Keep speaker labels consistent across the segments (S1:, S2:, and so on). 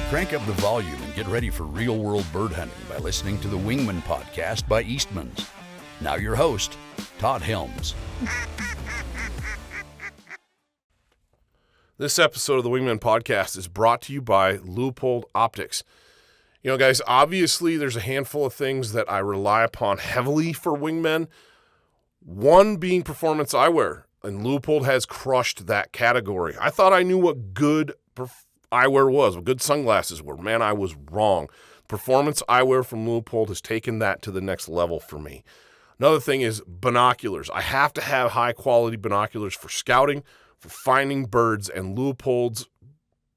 S1: Crank up the volume and get ready for real-world bird hunting by listening to the Wingmen podcast by Eastmans. Now your host, Todd Helms.
S2: This episode of the Wingmen podcast is brought to you by Leupold Optics. You know, guys, obviously there's a handful of things that I rely upon heavily for wingmen. One being performance eyewear, and Leupold has crushed that category. I thought I knew what good eyewear was, what good sunglasses were. Man, I was wrong. Performance eyewear from Leupold has taken that to the next level for me. Another thing is binoculars. I have to have high-quality binoculars for scouting, for finding birds, and Leupolds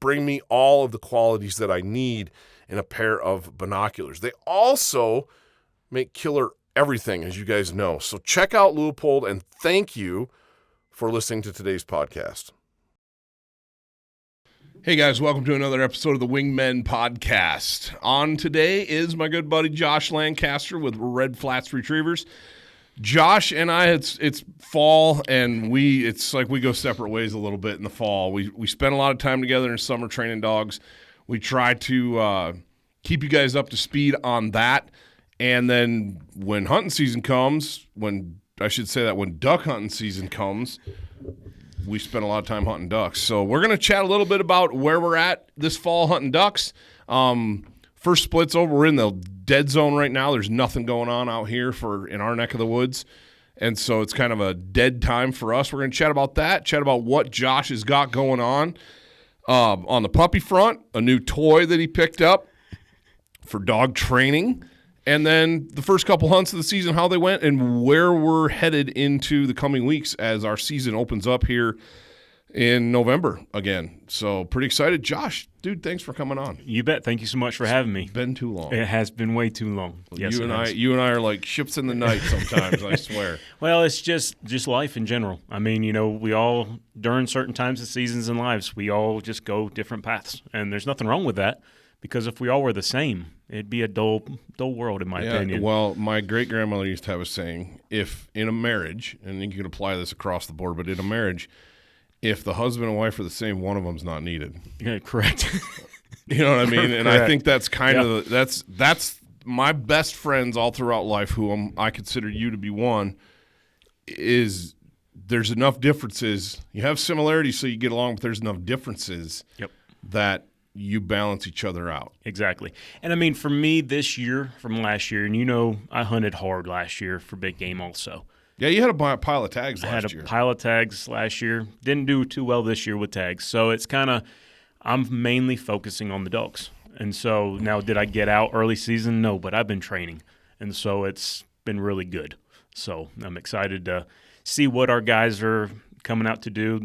S2: bring me all of the qualities that I need in a pair of binoculars. They also make killer everything, as you guys know. So check out Leupold, and thank you for listening to today's podcast. Hey guys, welcome to another episode of the Wingmen podcast. On today is my good buddy Josh Lancaster with Red Flats Retrievers. Josh and I, it's fall, and it's like we go separate ways a little bit in the fall. We spend a lot of time together in summer training dogs. We try to keep you guys up to speed on that. And then when hunting season comes, when duck hunting season comes, we spend a lot of time hunting ducks. So we're going to chat a little bit about where we're at this fall hunting ducks. First split's over. We're in the dead zone right now. There's nothing going on out here in our neck of the woods. And so it's kind of a dead time for us. We're going to chat about that, chat about what Josh has got going on the puppy front, a new toy that he picked up for dog training, and then the first couple hunts of the season, how they went, and where we're headed into the coming weeks as our season opens up here in November again. So pretty excited. Josh, dude, thanks for coming on.
S3: You bet. Thank you so much for having me.
S2: It's been too long.
S3: It has been way too long. Yes,
S2: you and I are like ships in the night sometimes, I swear.
S3: Well, it's just life in general. I mean, you know, we all, during certain times of seasons in lives, we all just go different paths. And there's nothing wrong with that, because if we all were the same, it'd be a dull world, in my opinion.
S2: Well, my great-grandmother used to have a saying, if in a marriage, and you can apply this across the board, but in a marriage, if the husband and wife are the same, one of them's not needed.
S3: Yeah, correct.
S2: You know what I mean? And I think that's kind of that's my best friends all throughout life, who I consider you to be one, is there's enough differences. You have similarities so you get along, but there's enough differences that you balance each other out.
S3: Exactly. And I mean, for me this year from last year, and you know, I hunted hard last year for big game also.
S2: Yeah, you had a pile of tags last year.
S3: I had a pile of tags last year. Didn't do too well this year with tags. So it's kind of, I'm mainly focusing on the dogs. And so now, did I get out early season? No, but I've been training. And so it's been really good. So I'm excited to see what our guys are coming out to do.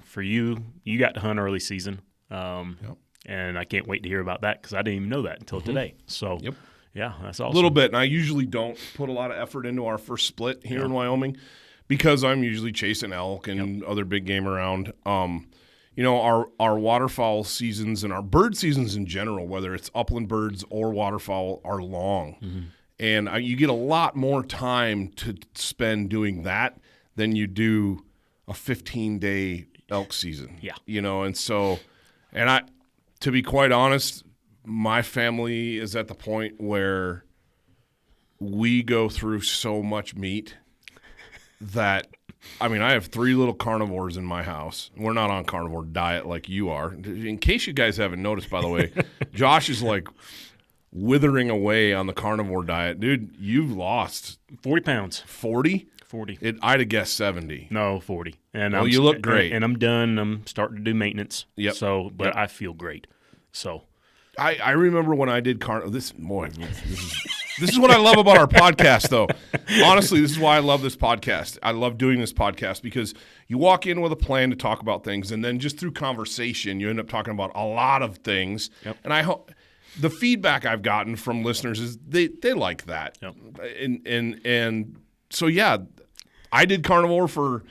S3: For you got to hunt early season. And I can't wait to hear about that, because I didn't even know that until today. So, yeah, that's awesome.
S2: A little bit. And I usually don't put a lot of effort into our first split here in Wyoming, because I'm usually chasing elk and other big game around. You know, our waterfowl seasons and our bird seasons in general, whether it's upland birds or waterfowl, are long. Mm-hmm. And you get a lot more time to spend doing that than you do a 15-day elk season.
S3: Yeah.
S2: You know, and so – and to be quite honest, my family is at the point where we go through so much meat that, I mean, I have 3 little carnivores in my house. We're not on carnivore diet like you are. In case you guys haven't noticed, by the way, Josh is like withering away on the carnivore diet. Dude, you've lost
S3: 40 pounds.
S2: 40?
S3: 40.
S2: I'd have guessed 70.
S3: No, 40. And
S2: you look great.
S3: And I'm done. I'm starting to do maintenance.
S2: Yep.
S3: So, but I feel great. So,
S2: I remember when I did this is what I love about our podcast, though. Honestly, this is why I love this podcast. I love doing this podcast, because you walk in with a plan to talk about things, and then just through conversation, you end up talking about a lot of things. Yep. And I hope the feedback I've gotten from listeners is they like that. Yep. And so yeah, I did carnivore for,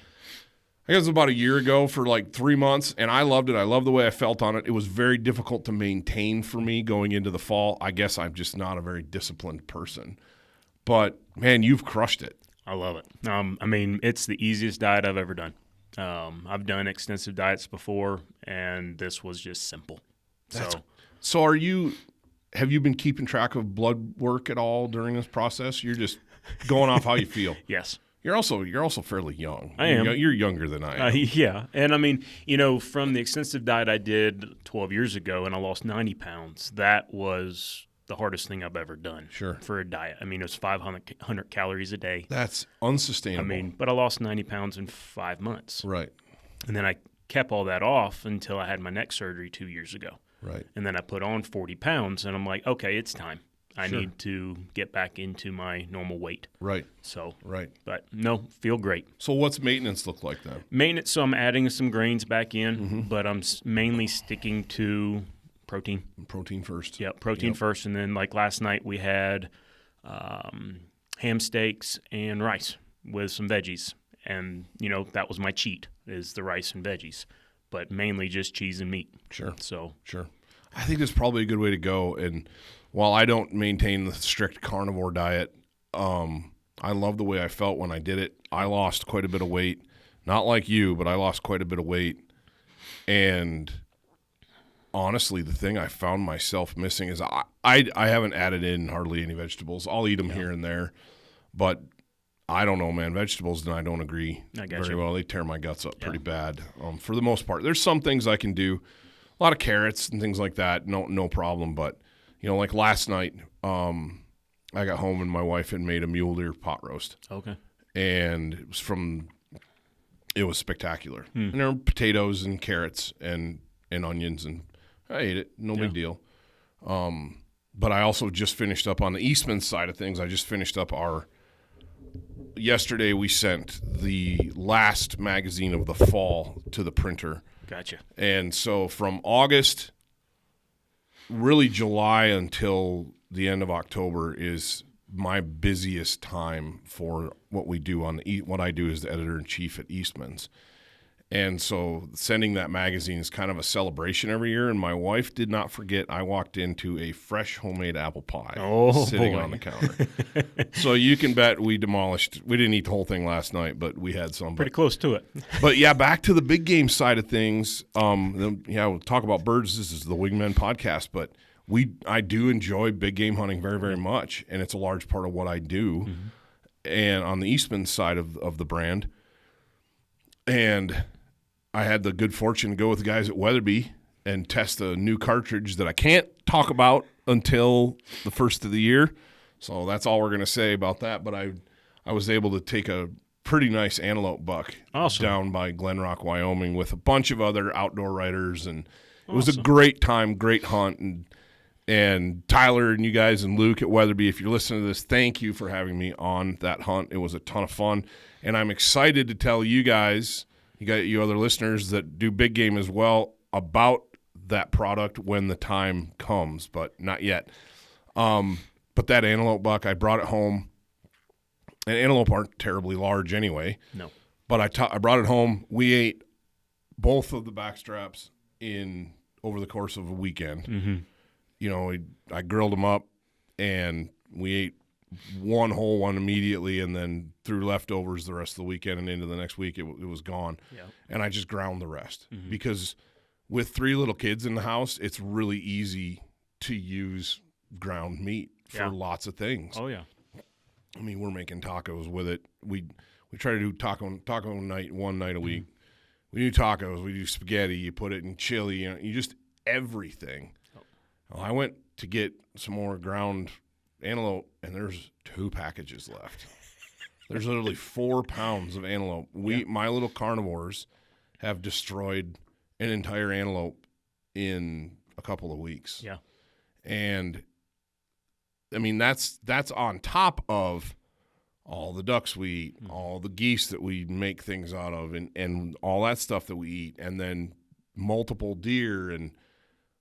S2: I guess it was about a year ago, for like 3 months, and I loved it. I loved the way I felt on it. It was very difficult to maintain for me going into the fall. I guess I'm just not a very disciplined person. But, man, you've crushed it.
S3: I love it. I mean, it's the easiest diet I've ever done. I've done extensive diets before, and this was just simple.
S2: So have you been keeping track of blood work at all during this process? You're just going off how you feel.
S3: Yes.
S2: You're also fairly young.
S3: I am.
S2: You're younger than I am.
S3: Yeah. And I mean, from the extensive diet I did 12 years ago and I lost 90 pounds, that was the hardest thing I've ever done for a diet. I mean, it was 500 calories a day.
S2: That's unsustainable.
S3: But I lost 90 pounds in 5 months.
S2: Right.
S3: And then I kept all that off until I had my neck surgery 2 years ago.
S2: Right.
S3: And then I put on 40 pounds, and I'm like, okay, it's time. I need to get back into my normal weight.
S2: Right.
S3: So,
S2: right.
S3: But no, feel great.
S2: So what's maintenance look like then?
S3: Maintenance, so I'm adding some grains back in, but I'm mainly sticking to protein.
S2: Protein first.
S3: Yeah, protein first. And then like last night we had ham steaks and rice with some veggies. And, that was my cheat, is the rice and veggies. But mainly just cheese and meat.
S2: Sure.
S3: Sure.
S2: I think that's probably a good way to go. And while I don't maintain the strict carnivore diet, I love the way I felt when I did it. I lost quite a bit of weight. Not like you, but I lost quite a bit of weight. And honestly, the thing I found myself missing is I haven't added in hardly any vegetables. I'll eat them here and there. But I don't know, man. Vegetables and I don't agree very well. They tear my guts up pretty bad for the most part. There's some things I can do. A lot of carrots and things like that, no problem. But, like last night, I got home and my wife had made a mule deer pot roast.
S3: Okay.
S2: And it was spectacular. And there were potatoes and carrots and onions, and I ate it. No big deal. But I also just finished up on the Eastmans side of things. I just finished up yesterday we sent the last magazine of the fall to the printer.
S3: Gotcha.
S2: And so from August, really July until the end of October is my busiest time for what we do what I do as the editor-in-chief at Eastmans. And so sending that magazine is kind of a celebration every year. And my wife did not forget I walked into a fresh homemade apple pie sitting on the counter. So you can bet we didn't eat the whole thing last night, but we had some.
S3: Pretty close to it.
S2: But yeah, back to the big game side of things. We'll talk about birds. This is the Wingmen podcast, but I do enjoy big game hunting very, very much. And it's a large part of what I do. Mm-hmm. And on the Eastman side of the brand. And I had the good fortune to go with the guys at Weatherby and test a new cartridge that I can't talk about until the first of the year. So that's all we're going to say about that. But I was able to take a pretty nice antelope buck down by Glen Rock, Wyoming with a bunch of other outdoor writers. And it was a great time, great hunt. And Tyler and you guys and Luke at Weatherby, if you're listening to this, thank you for having me on that hunt. It was a ton of fun. And I'm excited to tell you guys, you other listeners that do big game as well, about that product when the time comes, but not yet. But that antelope buck, I brought it home. And antelope aren't terribly large anyway.
S3: No.
S2: But I brought it home. We ate both of the backstraps over the course of a weekend. Mm-hmm. I grilled them up, and we ate one whole one immediately, and then threw leftovers the rest of the weekend and into the next week. It was gone. Yeah. And I just ground the rest because with 3 little kids in the house, it's really easy to use ground meat for lots of things.
S3: Oh yeah.
S2: I mean, we're making tacos with it. We try to do taco night one night a week. We do tacos. We do spaghetti. You put it in chili. You just everything. Oh. Well, I went to get some more ground antelope, and there's 2 packages left. There's literally 4 pounds of antelope. My little carnivores have destroyed an entire antelope in a couple of weeks. Yeah. And I mean, that's on top of all the ducks we eat, all the geese that we make things out of, and all that stuff that we eat, and then multiple deer, and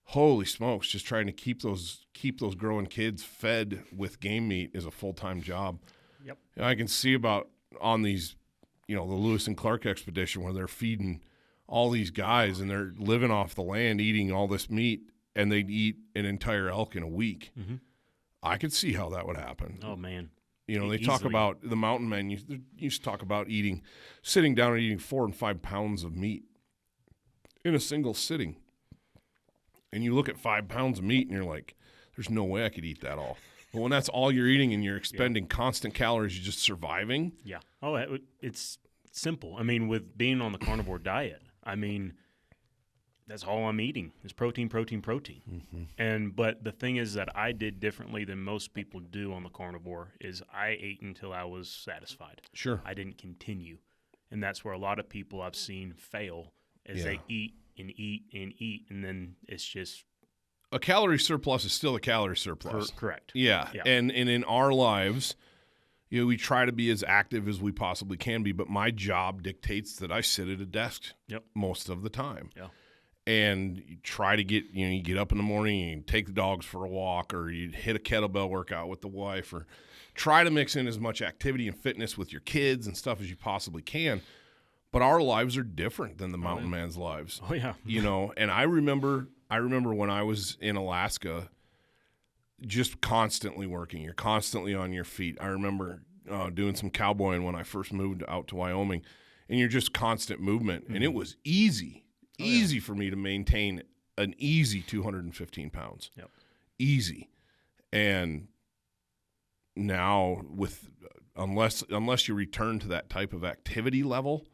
S2: holy smokes, just trying to keep those growing kids fed with game meat is a full-time job. Yep. And I can see about on these, the Lewis and Clark expedition where they're feeding all these guys and they're living off the land eating all this meat, and they'd eat an entire elk in a week. Mm-hmm. I could see how that would happen.
S3: Oh, man.
S2: They talk about the mountain men used to talk about sitting down and eating 4 and 5 pounds of meat in a single sitting. And you look at 5 pounds of meat and you're like, there's no way I could eat that all. But when that's all you're eating and you're expending constant calories, you're just surviving.
S3: Yeah. Oh, it's simple. I mean, with being on the carnivore diet, I mean, that's all I'm eating is protein, protein, protein. But the thing is that I did differently than most people do on the carnivore is I ate until I was satisfied.
S2: Sure.
S3: I didn't continue. And that's where a lot of people I've seen fail is they eat and eat and eat, and then it's just
S2: a calorie surplus is still a calorie surplus.
S3: Correct.
S2: Yeah. And in our lives, we try to be as active as we possibly can be, but my job dictates that I sit at a desk most of the time.
S3: Yeah.
S2: And you try to get, you get up in the morning and you take the dogs for a walk, or you hit a kettlebell workout with the wife, or try to mix in as much activity and fitness with your kids and stuff as you possibly can. But our lives are different than the mountain man's lives.
S3: Oh, yeah.
S2: And I remember when I was in Alaska, just constantly working. You're constantly on your feet. I remember doing some cowboying when I first moved out to Wyoming, and you're just constant movement. And it was easy for me to maintain an easy 215 pounds.
S3: Yep.
S2: Easy. And now unless you return to that type of activity level,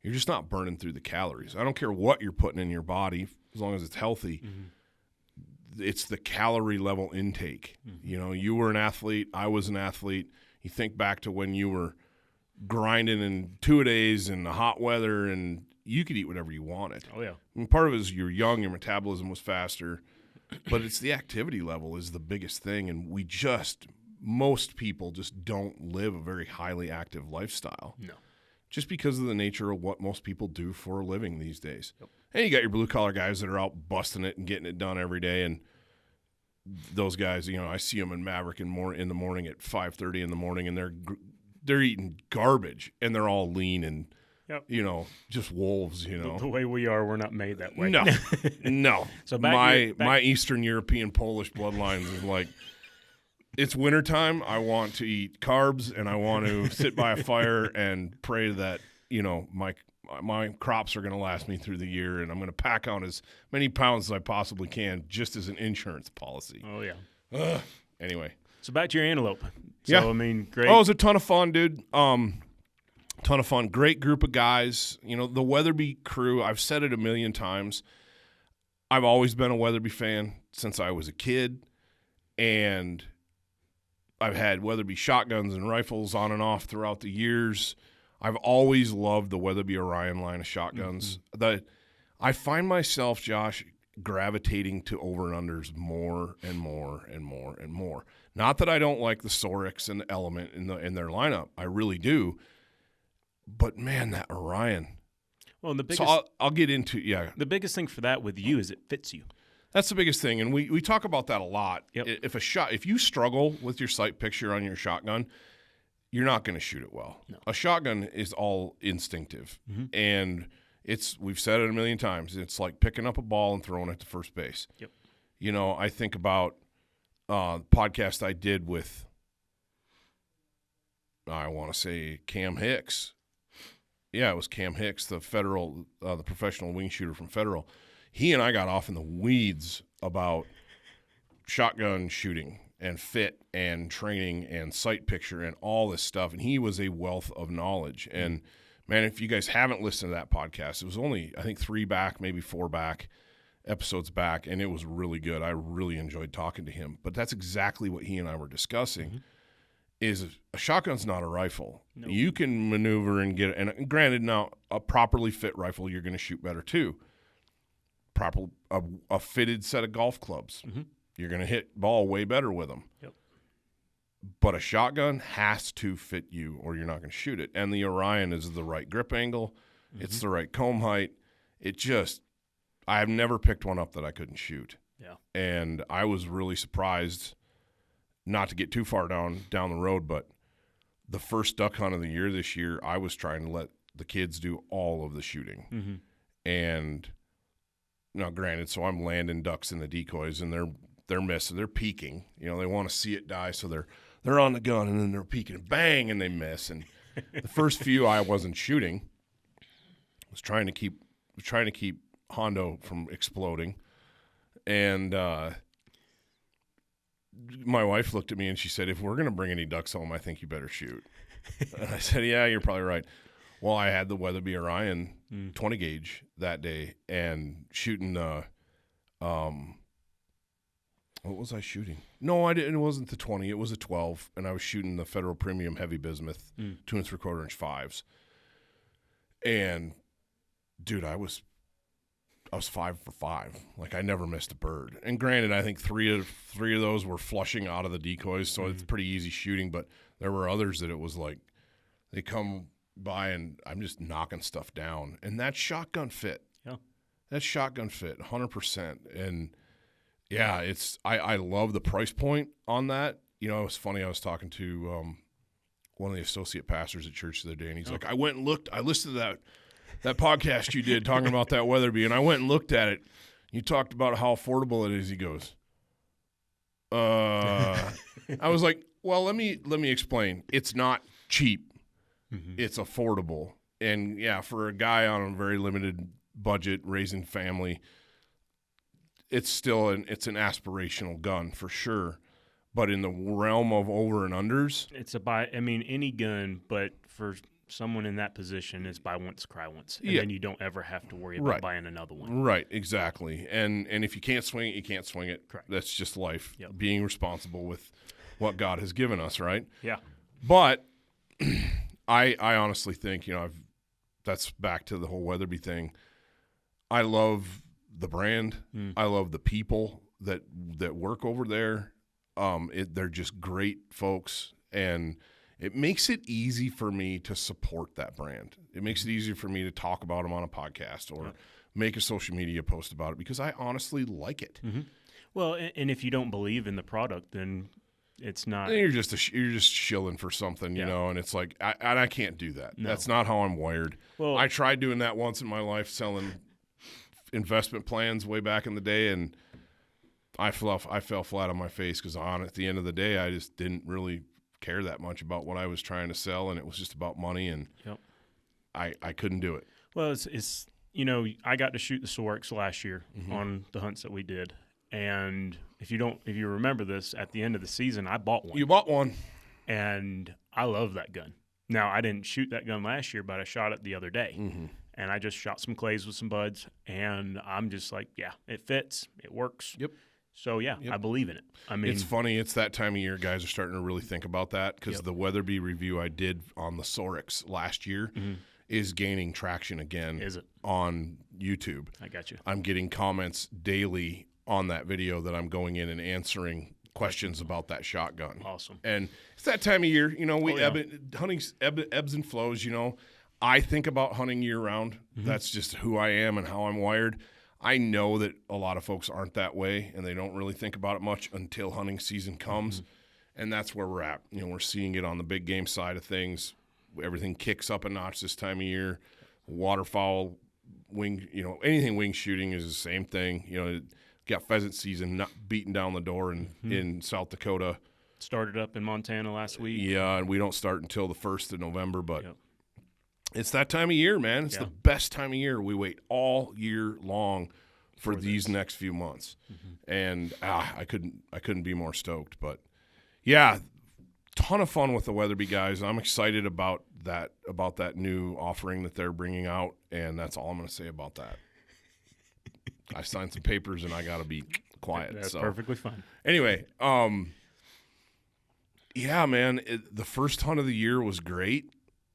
S2: you're just not burning through the calories. I don't care what you're putting in your body, as long as it's healthy. It's the calorie level intake. You were an athlete. I was an athlete. You think back to when you were grinding in 2-a-days in the hot weather, and you could eat whatever you wanted.
S3: Oh, yeah.
S2: And part of it is you're young, your metabolism was faster, but it's the activity level is the biggest thing, and most people just don't live a very highly active lifestyle.
S3: No.
S2: Just because of the nature of what most people do for a living these days. Yep. And you got your blue-collar guys that are out busting it and getting it done every day, and those guys, I see them in Maverick in the morning at 5:30 in the morning, and they're eating garbage, and they're all lean and, just wolves,
S3: The way we are, we're not made that way.
S2: No, no.
S3: So
S2: my Eastern European Polish bloodlines is like, it's wintertime. I want to eat carbs, and I want to sit by a fire and pray that, my crops are going to last me through the year, and I'm going to pack on as many pounds as I possibly can just as an insurance policy.
S3: Oh, yeah.
S2: Anyway.
S3: So back to your antelope.
S2: Yeah.
S3: I mean, great.
S2: Oh, it was a ton of fun, dude. Ton of fun. Great group of guys. The Weatherby crew, I've said it a million times. I've always been a Weatherby fan since I was a kid, and I've had Weatherby shotguns and rifles on and off throughout the years. I've always loved the Weatherby Orion line of shotguns. I find myself, Josh, gravitating to over-and-unders more and more and more and more. Not that I don't like the Sorex and the Element in their lineup. I really do. But, man, that Orion.
S3: Well, the biggest,
S2: so I'll get into
S3: the biggest thing for that with you is it fits you.
S2: That's the biggest thing, and we talk about that a lot.
S3: Yep.
S2: If you struggle with your sight picture on your shotgun, you're not going to shoot it well.
S3: No.
S2: A shotgun is all instinctive, and we've said it a million times. It's like picking up a ball and throwing it to first base.
S3: Yep.
S2: I think about the podcast I did with, I want to say Cam Hicks. Yeah, it was Cam Hicks, the professional wing shooter from Federal. He and I got off in the weeds about shotgun shooting and fit and training and sight picture and all this stuff. And he was a wealth of knowledge. And, man, if you guys haven't listened to that podcast, it was only, I think, 3 back, maybe 4 episodes back, and it was really good. I really enjoyed talking to him. But that's exactly what he and I were discussing, is a shotgun's not a rifle.
S3: No.
S2: You can maneuver and get it. And granted, now, a properly fit rifle, you're going to shoot better too. A fitted set of golf clubs. You're going to hit ball way better with them.
S3: Yep.
S2: But a shotgun has to fit you or you're not going to shoot it. And the Orion is the right grip angle. It's the right comb height. I have never picked one up that I couldn't shoot.
S3: Yeah.
S2: And I was really surprised, not to get too far down the road, but the first duck hunt of the year this year, I was trying to let the kids do all of the shooting. And now, granted, so I'm landing ducks in the decoys, and they're missing. They're peeking. They want to see it die, so they're on the gun, and then they're peeking, bang, and they miss. And the first few I wasn't shooting. I was trying to keep Hondo from exploding, And my wife looked at me and she said, if we're going to bring any ducks home, I think you better shoot. And I said, yeah, you're probably right. Well, I had the Weatherby Orion 20 gauge that day and shooting what was I shooting? No, I didn't. It wasn't the 20. It was a 12, and I was shooting the Federal Premium Heavy Bismuth 2 3/4 inch 5s. And dude, I was 5 for 5. Like, I never missed a bird. And granted, I think three of those were flushing out of the decoys, so it's pretty easy shooting. But there were others that it was like they come by and I'm just knocking stuff down. And that shotgun fit.
S3: Yeah. That
S2: shotgun fit 100%. And yeah, I love the price point on that. You know, it was funny. I was talking to one of the associate pastors at church the other day, and he's like, I went and looked. I listened to that podcast you did talking about that Weatherby, and I went and looked at it. You talked about how affordable it is. He goes, I was like, well, let me explain. It's not cheap. It's affordable. And yeah, for a guy on a very limited budget, raising family, it's still it's an aspirational gun for sure. But in the realm of over and unders,
S3: it's any gun, but for someone in that position, it's buy once, cry once. And then you don't ever have to worry about buying another one.
S2: Right, exactly. And if you can't swing it, you can't swing it.
S3: Correct.
S2: That's just life.
S3: Yep.
S2: Being responsible with what God has given us, right?
S3: Yeah.
S2: But I honestly think, that's back to the whole Weatherby thing. I love the brand. I love the people that work over there. They're just great folks, and it makes it easy for me to support that brand. It makes it easier for me to talk about them on a podcast or make a social media post about it because I honestly like it.
S3: Well, and if you don't believe in the product, then it's not.
S2: Then you're just shilling for something, you know, and it's like I can't do that. No. That's not how I'm wired. Well, I tried doing that once in my life, selling investment plans way back in the day, and I fell flat on my face because at the end of the day, I just didn't really care that much about what I was trying to sell, and it was just about money, and I couldn't do it.
S3: Well, it's I got to shoot the Sorex last year on the hunts that we did, and if you remember this, at the end of the season, I bought one.
S2: You bought one,
S3: and I love that gun. Now, I didn't shoot that gun last year, but I shot it the other day. And I just shot some clays with some buds, and I'm just like, yeah, it fits, it works.
S2: Yep.
S3: So, I believe in it. I mean,
S2: it's funny. It's that time of year guys are starting to really think about that because the Weatherby review I did on the Sorex last year is gaining traction again.
S3: Is it?
S2: On YouTube.
S3: I got you.
S2: I'm getting comments daily on that video that I'm going in and answering questions about that shotgun.
S3: Awesome.
S2: And it's that time of year. Hunting ebbs and flows, I think about hunting year-round. That's just who I am and how I'm wired. I know that a lot of folks aren't that way, and they don't really think about it much until hunting season comes, and that's where we're at. We're seeing it on the big game side of things. Everything kicks up a notch this time of year. Waterfowl, anything wing shooting is the same thing. Got pheasant season not beating down the door in South Dakota.
S3: Started up in Montana last week.
S2: Yeah, and we don't start until the 1st of November, but it's that time of year, man. It's the best time of year. We wait all year long for these next few months, and I couldn't be more stoked. But yeah, ton of fun with the Weatherby guys. I'm excited about that new offering that they're bringing out, and that's all I'm going to say about that. I signed some papers, and I got to be quiet.
S3: That's perfectly fine.
S2: Anyway, yeah, man, the first hunt of the year was great.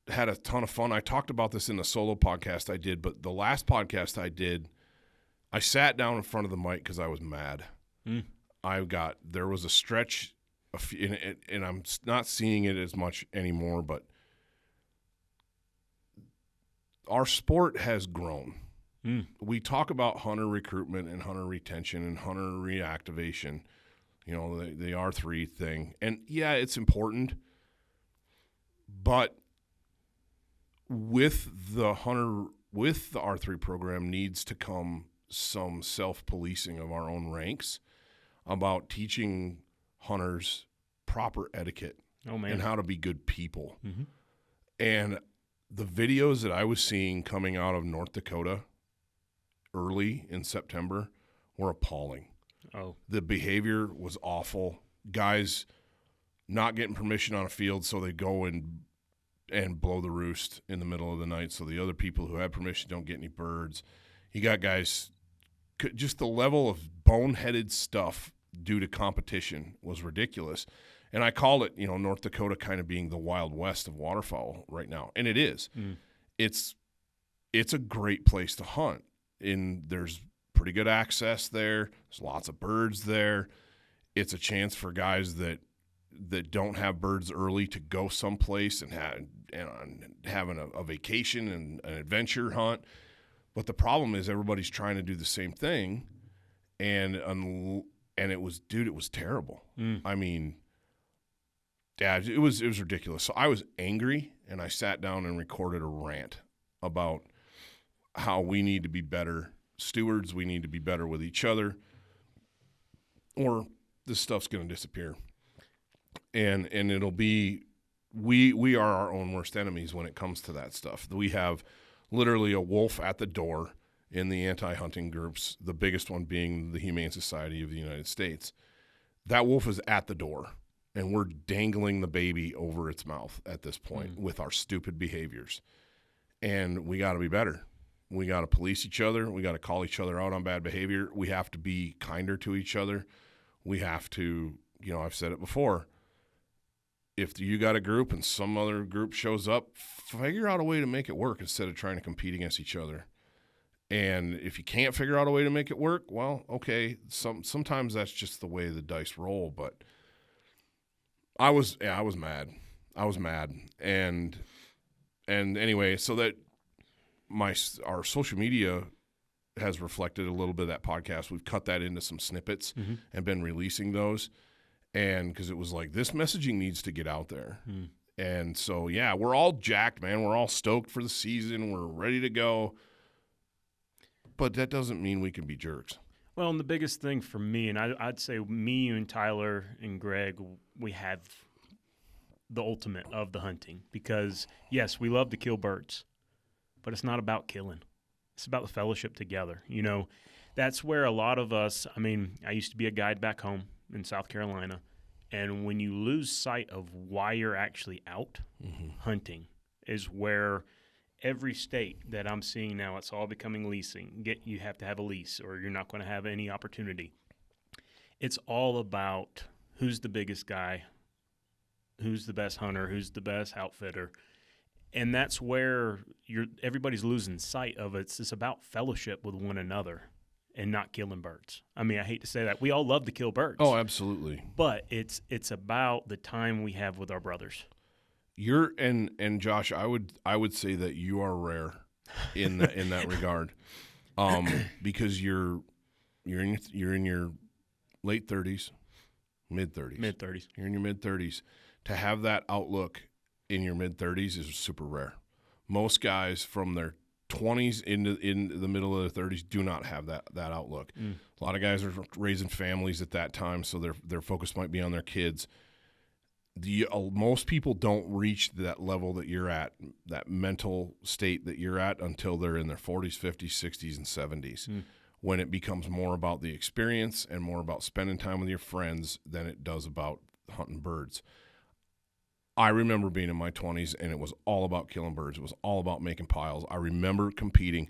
S2: Had a ton of fun. I talked about this in the solo podcast I did, but the last podcast I did, I sat down in front of the mic because I was mad. There was a stretch, and I'm not seeing it as much anymore, but our sport has grown. We talk about hunter recruitment and hunter retention and hunter reactivation, the R3 thing. And yeah, it's important, but with the R3 program needs to come some self-policing of our own ranks about teaching hunters proper etiquette and how to be good people. And the videos that I was seeing coming out of North Dakota early in September were appalling.
S3: Oh.
S2: The behavior was awful. Guys not getting permission on a field, so they go and blow the roost in the middle of the night so the other people who have permission don't get any birds. You got guys, just the level of boneheaded stuff due to competition was ridiculous. And I call it, North Dakota kind of being the Wild West of waterfowl right now. And it is. It's a great place to hunt. There's pretty good access there. There's lots of birds there. It's a chance for guys that don't have birds early to go someplace and having a vacation and an adventure hunt. But the problem is everybody's trying to do the same thing, and it was terrible. I mean, Dad, it was ridiculous. So I was angry, and I sat down and recorded a rant about how we need to be better stewards. We need to be better with each other, or this stuff's going to disappear. And it'll be we are our own worst enemies when it comes to that stuff. We have literally a wolf at the door in the anti-hunting groups, the biggest one being the Humane Society of the United States. That wolf is at the door, and we're dangling the baby over its mouth at this point with our stupid behaviors. And we got to be better. We got to police each other. We got to call each other out on bad behavior. We have to be kinder to each other. We have to, I've said it before, if you got a group and some other group shows up, figure out a way to make it work instead of trying to compete against each other. And if you can't figure out a way to make it work, well, okay, sometimes that's just the way the dice roll. But I was mad. And anyway, so that our social media has reflected a little bit of that podcast. We've cut that into some snippets and been releasing those. And because it was like, this messaging needs to get out there. And so, yeah, we're all jacked, man. We're all stoked for the season. We're ready to go. But that doesn't mean we can be jerks.
S3: Well, and the biggest thing for me, and I'd say me, you, and Tyler and Greg, we have the ultimate of the hunting. Because, yes, we love to kill birds, but it's not about killing. It's about the fellowship together. That's where a lot of us, I used to be a guide back home in South Carolina, and when you lose sight of why you're actually out hunting is where every state that I'm seeing now, it's all becoming leasing. You have to have a lease or you're not going to have any opportunity. It's all about who's the biggest guy, who's the best hunter, who's the best outfitter. And that's where everybody's losing sight of it. It's about fellowship with one another and not killing birds. I hate to say that. We all love to kill birds.
S2: Oh, absolutely.
S3: But it's about the time we have with our brothers.
S2: And Josh, I would say that you are rare in that regard, because you're in your late 30s, mid 30s. You're in your mid 30s. To have that outlook in your mid 30s is super rare. Most guys from their 20s in the middle of their 30s do not have that outlook. A lot of guys are raising families at that time, so their focus might be on their kids. Most people don't reach that level that you're at, that mental state that you're at, until they're in their 40s, 50s, 60s, and 70s, when it becomes more about the experience and more about spending time with your friends than it does about hunting birds. I remember being in my 20s, and it was all about killing birds. It was all about making piles. I remember competing.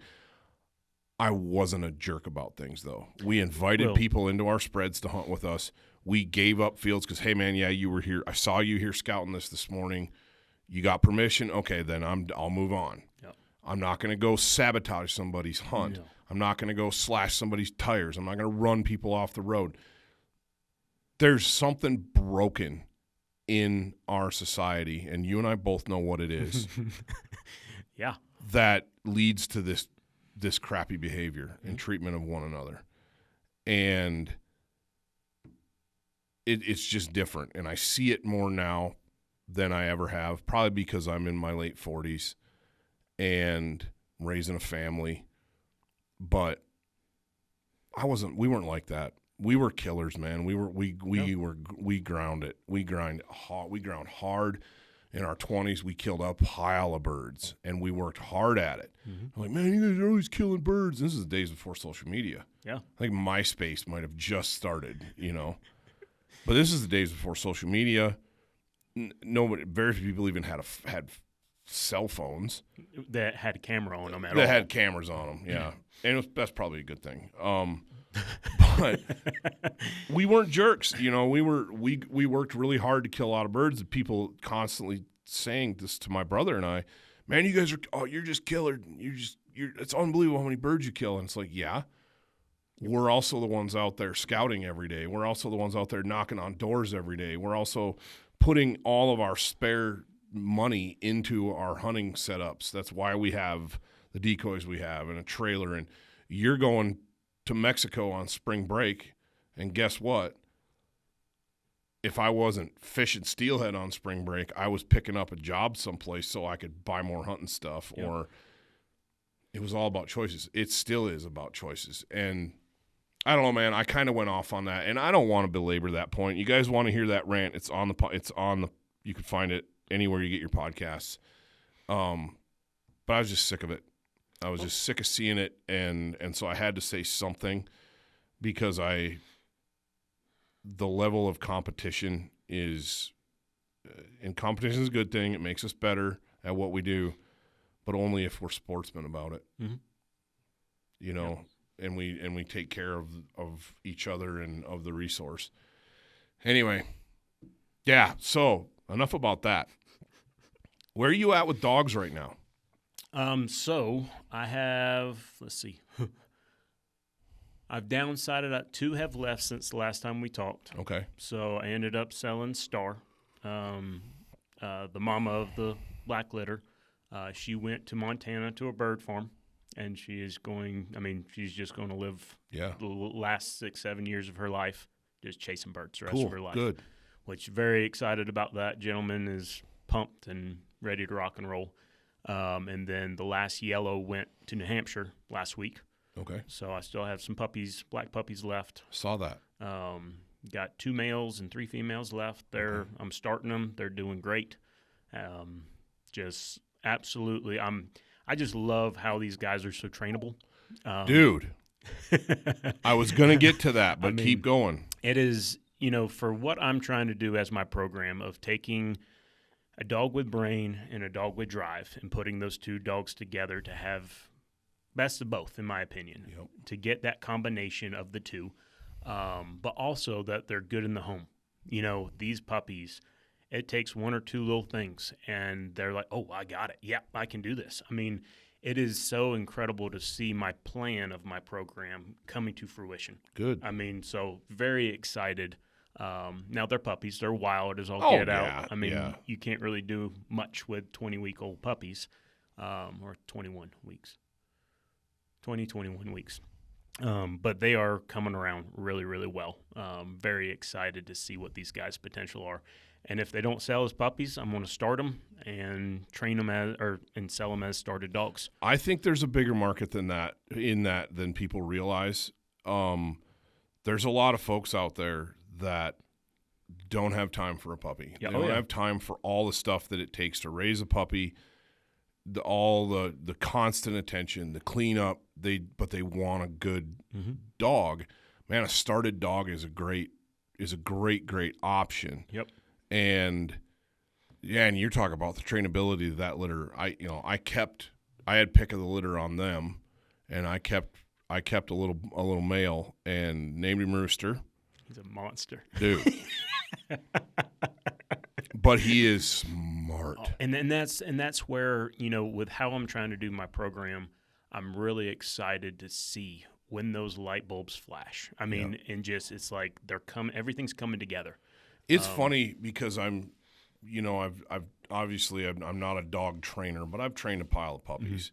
S2: I wasn't a jerk about things, though. We invited people into our spreads to hunt with us. We gave up fields because, hey, man, yeah, you were here. I saw you here scouting this morning. You got permission? Okay, then I'll move on. Yep. I'm not going to go sabotage somebody's hunt. No. I'm not going to go slash somebody's tires. I'm not going to run people off the road. There's something broken in our society, and you and I both know what it is.
S3: Yeah.
S2: That leads to this crappy behavior and treatment of one another. And it's just different. And I see it more now than I ever have, probably because I'm in my late 40s and raising a family. But we weren't like that. We were killers, man. We ground it. We ground hard in our 20s, we killed a pile of birds, and we worked hard at it. I'm like, man, you guys are always killing birds. This is the days before social media.
S3: Yeah.
S2: I think MySpace might have just started, But this is the days before social media. Nobody, very few people even had cell phones
S3: that had a camera on them at all.
S2: that had cameras on them. Yeah, and that's probably a good thing. But we weren't jerks, we worked really hard to kill a lot of birds. People constantly saying this to my brother and I, man, you guys you're just killer. It's unbelievable how many birds you kill. And it's like, yeah, we're also the ones out there scouting every day. We're also the ones out there knocking on doors every day. We're also putting all of our spare money into our hunting setups. That's why we have the decoys we have and a trailer. And you're going to Mexico on spring break, and guess what? If I wasn't fishing steelhead on spring break, I was picking up a job someplace so I could buy more hunting stuff. Yep. Or it was all about choices. It still is about choices. And I don't know, man. I kind of went off on that, and I don't want to belabor that point. You guys want to hear that rant? It's on the. You can find it anywhere you get your podcasts. But I was just sick of it. I was just sick of seeing it, and so I had to say something because the level of competition is, and competition is a good thing. It makes us better at what we do, but only if we're sportsmen about it.
S3: Mm-hmm.
S2: And we take care of each other and of the resource. Anyway, yeah. So enough about that. Where are you at with dogs right now?
S3: So I have, let's see, I've downsized. 2 have left since the last time we talked.
S2: Okay.
S3: So I ended up selling Star, the mama of the black litter. She went to Montana to a bird farm, and she's just going to live the last 6-7 years of her life just chasing birds the rest of her life.
S2: Good.
S3: Which very excited about that. Gentleman is pumped and ready to rock and roll. And then the last yellow went to New Hampshire last week.
S2: Okay.
S3: So I still have some black puppies left.
S2: Saw that.
S3: Got 2 males and 3 females left. I'm starting them. They're doing great. Just absolutely. I just love how these guys are so trainable.
S2: Dude, I was going to get to that, but keep going.
S3: It is, for what I'm trying to do as my program of taking a dog with brain and a dog with drive and putting those 2 dogs together to have best of both, in my opinion, to get that combination of the 2, but also that they're good in the home. These puppies, it takes 1 or 2 little things, and they're like, oh, I got it. Yeah, I can do this. It is so incredible to see my plan of my program coming to fruition.
S2: Good.
S3: So very excited. Now they're puppies. They're wild as all get out. You can't really do much with 20-week-old puppies, or 21 weeks. 21 weeks. But they are coming around really, really well. Very excited to see what these guys' potential are. And if they don't sell as puppies, I'm going to start them and train them and sell them as started dogs.
S2: I think there's a bigger market than that than people realize. There's a lot of folks out there that don't have time for a puppy.
S3: Yeah.
S2: They don't have time for all the stuff that it takes to raise a puppy, all the constant attention, the cleanup. But they want a good dog. Man, a started dog is a great option.
S3: Yep.
S2: And you're talking about the trainability of that litter. I had pick of the litter on them, and I kept a little male and named him Rooster.
S3: He's a monster,
S2: dude. But he is smart.
S3: And that's where, with how I'm trying to do my program, I'm really excited to see when those light bulbs flash. And just it's like everything's coming together.
S2: It's funny because I'm not a dog trainer, but I've trained a pile of puppies.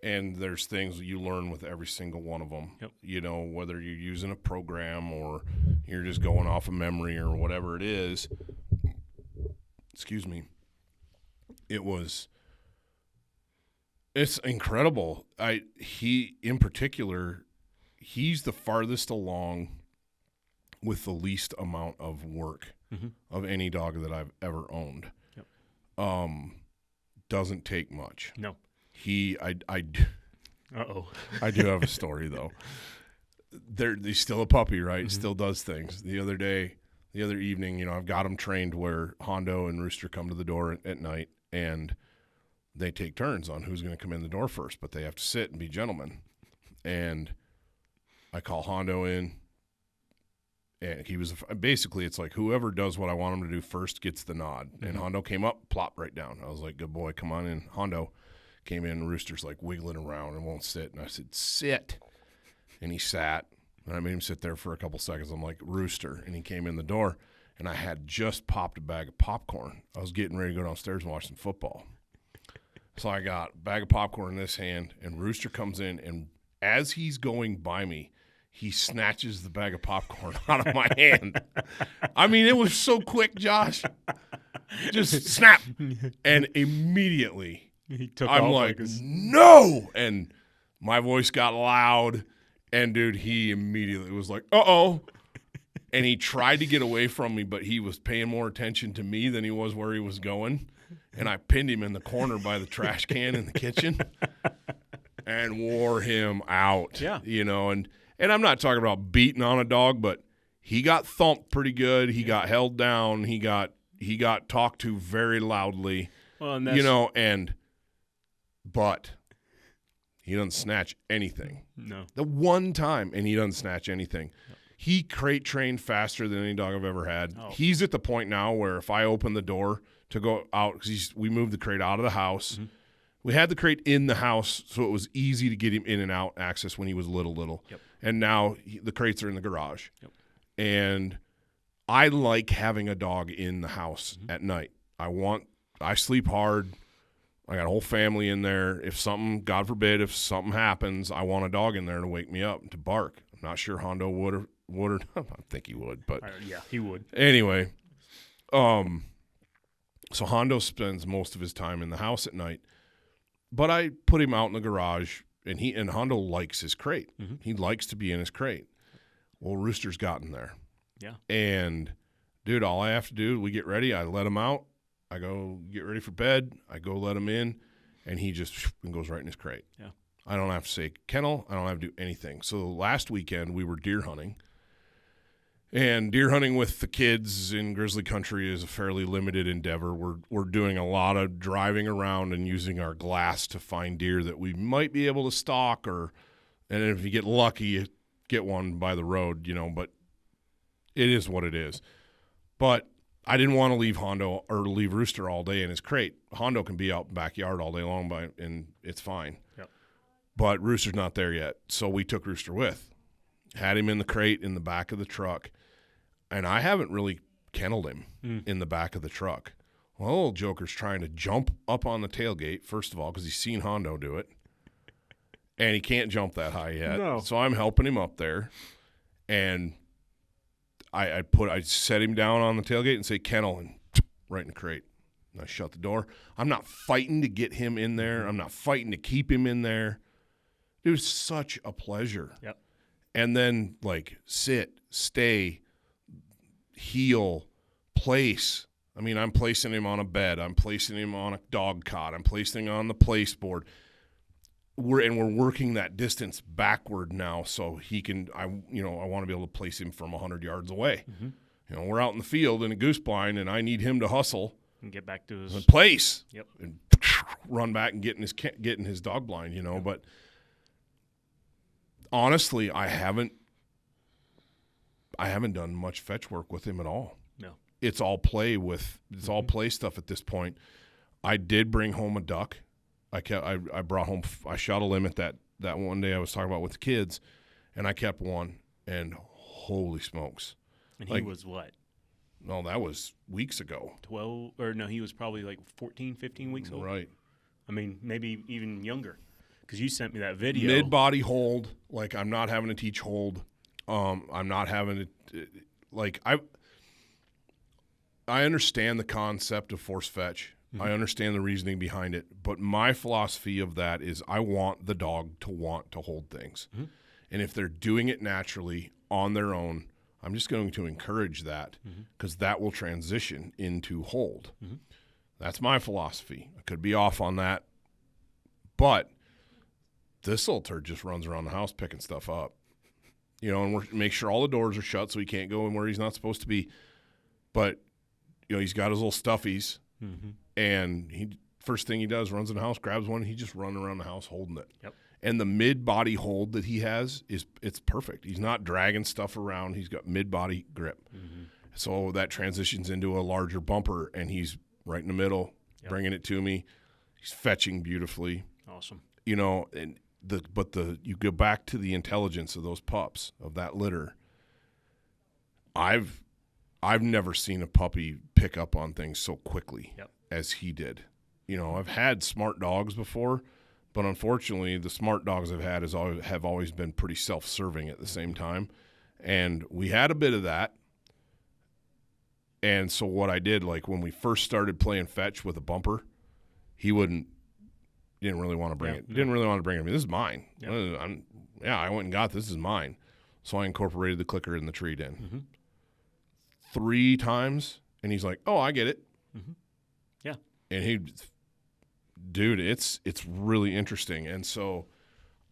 S2: And there's things you learn with every single one of them. Yep. Whether you're using a program or you're just going off of memory or whatever it is. Excuse me. It's incredible. In particular, he's the farthest along with the least amount of work of any dog that I've ever owned.
S3: Yep.
S2: doesn't take much.
S3: No.
S2: I
S3: Uh-oh.
S2: do have a story though. He's still a puppy, right?
S3: Mm-hmm.
S2: Still does things. The other evening, I've got him trained where Hondo and Rooster come to the door at night, and they take turns on who's going to come in the door first, but they have to sit and be gentlemen. And I call Hondo in, and he was basically, it's like whoever does what I want him to do first gets the nod. Mm-hmm. And Hondo came up, plopped right down. I was like, good boy, come on in. Hondo came in, and Rooster's like wiggling around and won't sit. And I said, sit. And he sat, and I made him sit there for a couple seconds. I'm like, Rooster. And he came in the door, and I had just popped a bag of popcorn. I was getting ready to go downstairs and watch some football. So I got a bag of popcorn in this hand, and Rooster comes in, and as he's going by me, he snatches the bag of popcorn out of my hand. I mean, it was so quick, Josh. Just snap. And immediately, I'm like, no! And my voice got loud, and, dude, he immediately was like, uh-oh. And he tried to get away from me, but he was paying more attention to me than he was where he was going. And I pinned him in the corner by the trash can in the kitchen and wore him out.
S3: Yeah.
S2: And I'm not talking about beating on a dog, but he got thumped pretty good. He got held down. He got talked to very loudly.
S3: Well, and
S2: but he doesn't snatch anything.
S3: No.
S2: The one time, and he doesn't snatch anything. Yep. He crate trained faster than any dog I've ever had. Oh. He's at the point now where if I open the door to go out, because we moved the crate out of the house. Mm-hmm. We had the crate in the house, so it was easy to get him in and out access when he was little.
S3: Yep.
S2: And now the crates are in the garage.
S3: Yep.
S2: And I like having a dog in the house at night. I sleep hard. I got a whole family in there. If something, God forbid, if something happens, I want a dog in there to wake me up and to bark. I'm not sure Hondo would or I think he would, but
S3: yeah, he would.
S2: Anyway, so Hondo spends most of his time in the house at night, but I put him out in the garage, and Hondo likes his crate. Mm-hmm. He likes to be in his crate. Well, Rooster's gotten there.
S3: Yeah.
S2: And, dude, all I have to do, we get ready, I let him out, I go get ready for bed, I go let him in, and he just goes right in his crate.
S3: Yeah.
S2: I don't have to say kennel. I don't have to do anything. So last weekend we were deer hunting. And deer hunting with the kids in grizzly country is a fairly limited endeavor. We're doing a lot of driving around and using our glass to find deer that we might be able to stalk, and if you get lucky, you get one by the road, but it is what it is. But I didn't want to leave Hondo or leave Rooster all day in his crate. Hondo can be out in the backyard all day long, and it's fine. Yep. But Rooster's not there yet, so we took Rooster with. Had him in the crate in the back of the truck. And I haven't really kenneled him in the back of the truck. Well, old Joker's trying to jump up on the tailgate, first of all, because he's seen Hondo do it. And he can't jump that high yet.
S3: No.
S2: So I'm helping him up there. And I set him down on the tailgate and say kennel, and right in the crate. And I shut the door. I'm not fighting to get him in there. I'm not fighting to keep him in there. It was such a pleasure.
S3: Yep.
S2: And then, sit, stay, heel, place. I mean, I'm placing him on a bed. I'm placing him on a dog cot. I'm placing him on the place board. We're working that distance backward now, so he can. I want to be able to place him from 100 yards away. Mm-hmm. We're out in the field in a goose blind, and I need him to hustle
S3: and get back to his
S2: place.
S3: Yep.
S2: And run back and get in his dog blind. Yep. But honestly, I haven't done much fetch work with him at all. No. It's all play all play stuff at this point. I did bring home a duck. I shot a limit that one day I was talking about with the kids, and I kept one, and holy smokes.
S3: And he was what?
S2: No, that was weeks ago.
S3: 12 or no, he was probably 14, 15 weeks old.
S2: Right.
S3: I mean, maybe even younger. Because you sent me that video.
S2: Mid-body hold, I'm not having to teach hold. I'm not having to, I understand the concept of force fetch. Mm-hmm. I understand the reasoning behind it. But my philosophy of that is I want the dog to want to hold things. Mm-hmm. And if they're doing it naturally on their own, I'm just going to encourage that because that will transition into hold. Mm-hmm. That's my philosophy. I could be off on that. But this little turd just runs around the house picking stuff up. You know, and make sure all the doors are shut so he can't go in where he's not supposed to be. But, you know, he's got his little stuffies. Mm-hmm. And first thing he does, runs in the house, grabs one, and he just runs around the house holding it.
S3: Yep.
S2: And the mid-body hold that he has it's perfect. He's not dragging stuff around. He's got mid-body grip. Mm-hmm. So that transitions into a larger bumper, and he's right in the middle, bringing it to me. He's fetching beautifully.
S3: Awesome.
S2: You know, and you go back to the intelligence of those pups, of that litter. I've never seen a puppy pick up on things so quickly as he did. You know, I've had smart dogs before, but unfortunately, the smart dogs I've had have always been pretty self-serving at the same time. And we had a bit of that. And so what I did, like when we first started playing fetch with a bumper, he didn't really want to bring it. Didn't really want to bring it. I mean, this is mine. I went and got this. This is mine. So I incorporated the clicker and the treat in. Mm-hmm. 3 times, and he's like, "Oh, I get it." Mm-hmm.
S3: Yeah.
S2: And it's really interesting. And so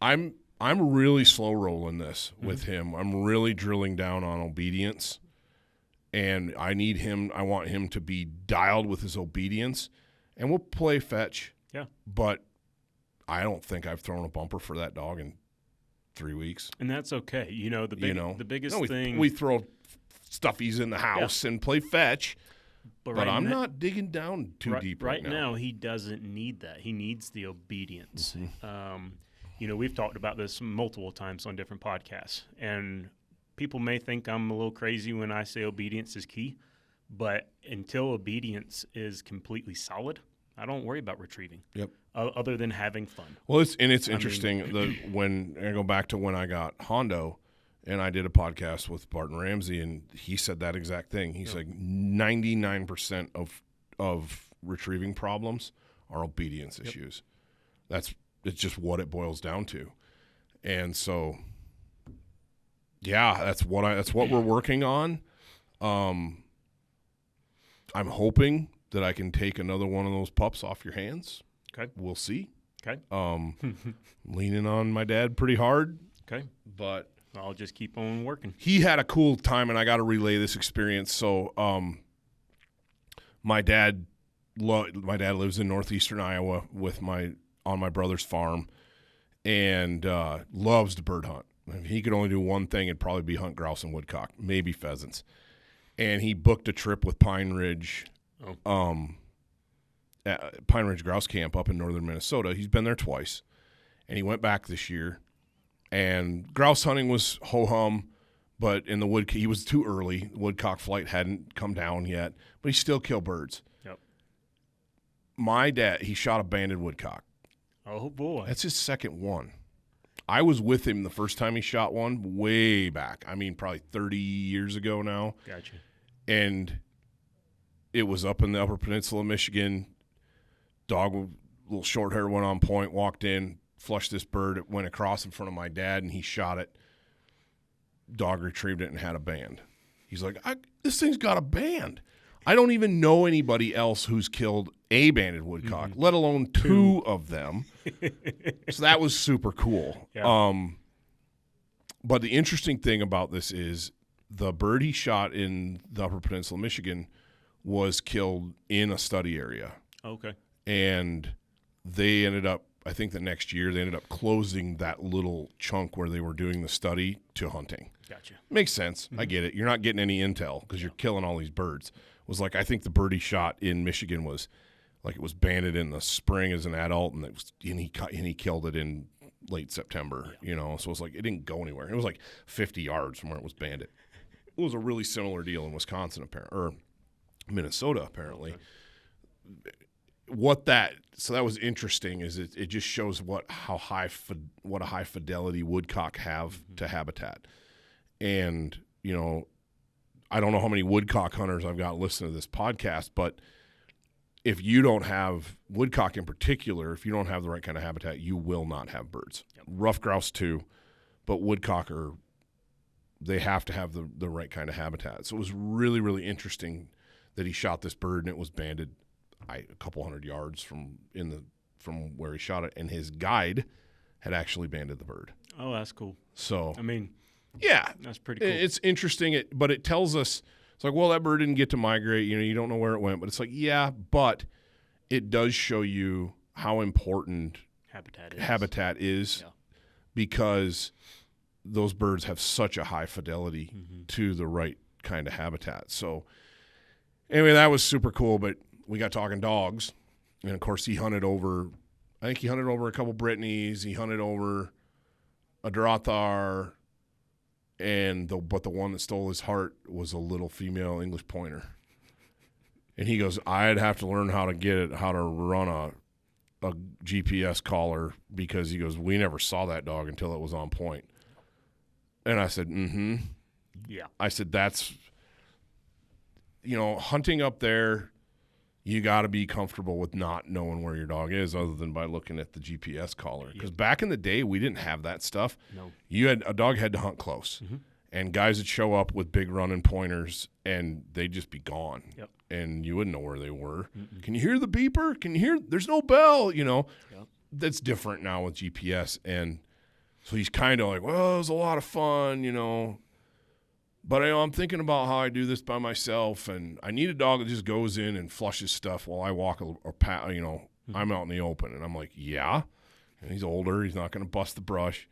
S2: I'm really slow rolling this with him. I'm really drilling down on obedience. And I want him to be dialed with his obedience. And we'll play fetch. Yeah. But I don't think I've thrown a bumper for that dog in 3 weeks.
S3: And that's okay. You know, the biggest thing.
S2: We throw stuffies in the house and play fetch. But I'm not digging down too deep right now.
S3: Right now, he doesn't need that. He needs the obedience. Mm-hmm. You know, we've talked about this multiple times on different podcasts. And people may think I'm a little crazy when I say obedience is key. But until obedience is completely solid, I don't worry about retrieving.
S2: Yep.
S3: Other than having fun.
S2: Well, it's interesting when I go back to when I got Hondo, and I did a podcast with Barton Ramsey, and he said that exact thing. He's like 99% of retrieving problems are obedience issues. It's just what it boils down to, and so that's what we're working on. I'm hoping that I can take another one of those pups off your hands.
S3: Okay.
S2: We'll see.
S3: Okay.
S2: Leaning on my dad pretty hard.
S3: Okay.
S2: But
S3: I'll just keep on working.
S2: He had a cool time, and I got to relay this experience. So my dad lives in northeastern Iowa on my brother's farm, and loves to bird hunt. If he could only do one thing, it'd probably be hunt grouse and woodcock, maybe pheasants. And he booked a trip with Pine Ridge Pine Ridge Grouse Camp up in northern Minnesota. He's been there twice, and he went back this year. And grouse hunting was ho-hum, but in the he was too early. The woodcock flight hadn't come down yet, but he still killed birds.
S3: Yep.
S2: My dad, he shot a banded woodcock.
S3: Oh, boy.
S2: That's his second one. I was with him the first time he shot one way back. I mean, probably 30 years ago now.
S3: Gotcha.
S2: And it was up in the Upper Peninsula of Michigan. Dog, little short hair, went on point, walked in, flushed this bird. It went across in front of my dad, and he shot it. Dog retrieved it and had a band. He's like, this thing's got a band. I don't even know anybody else who's killed a banded woodcock, let alone two of them. So that was super cool. Yeah. But the interesting thing about this is the bird he shot in the Upper Peninsula of Michigan was killed in a study area.
S3: Okay.
S2: And they ended up, I think the next year, they ended up closing that little chunk where they were doing the study to hunting.
S3: Gotcha.
S2: Makes sense. I get it. You're not getting any intel because you're killing all these birds. It was like, I think the bird he shot in Michigan was like, it was banded in the spring as an adult, and he killed it in late September, you know. So it was like, it didn't go anywhere. It was like 50 yards from where it was banded. It was a really similar deal in Wisconsin, or Minnesota, apparently. Okay. So that was interesting. Is it just shows what a high fidelity woodcock have to habitat, and you know, I don't know how many woodcock hunters I've got listening to this podcast, but if you don't have woodcock in particular, if you don't have the right kind of habitat, you will not have birds. Yep. Rough grouse too, but woodcock they have to have the right kind of habitat. So it was really, really interesting that he shot this bird and it was banded. a couple hundred yards from where he shot it, and his guide had actually banded the bird.
S3: Oh, that's cool.
S2: So
S3: I mean,
S2: yeah,
S3: that's pretty cool.
S2: It's interesting, but it tells us, it's like, well, that bird didn't get to migrate. You don't know where it went, but it's like, yeah, but it does show you how important habitat is because those birds have such a high fidelity to the right kind of habitat. So anyway, that was super cool, but we got talking dogs. And of course he hunted over a couple Brittany's. He hunted over a Drothar, but the one that stole his heart was a little female English pointer. And he goes, I'd have to learn how to run a GPS collar, because he goes, we never saw that dog until it was on point. And I said,
S3: yeah.
S2: I said, that's, hunting up there, you got to be comfortable with not knowing where your dog is other than by looking at the GPS collar. Because back in the day, we didn't have that stuff.
S3: No.
S2: A dog had to hunt close. And guys would show up with big running pointers, and they'd just be gone.
S3: Yep.
S2: And you wouldn't know where they were. Can you hear the beeper? There's no bell, Yep. That's different now with GPS. And so he's kind of like, well, it was a lot of fun, But I'm thinking about how I do this by myself, and I need a dog that just goes in and flushes stuff while I walk I'm out in the open. And I'm like, yeah. And he's older. He's not going to bust the brush.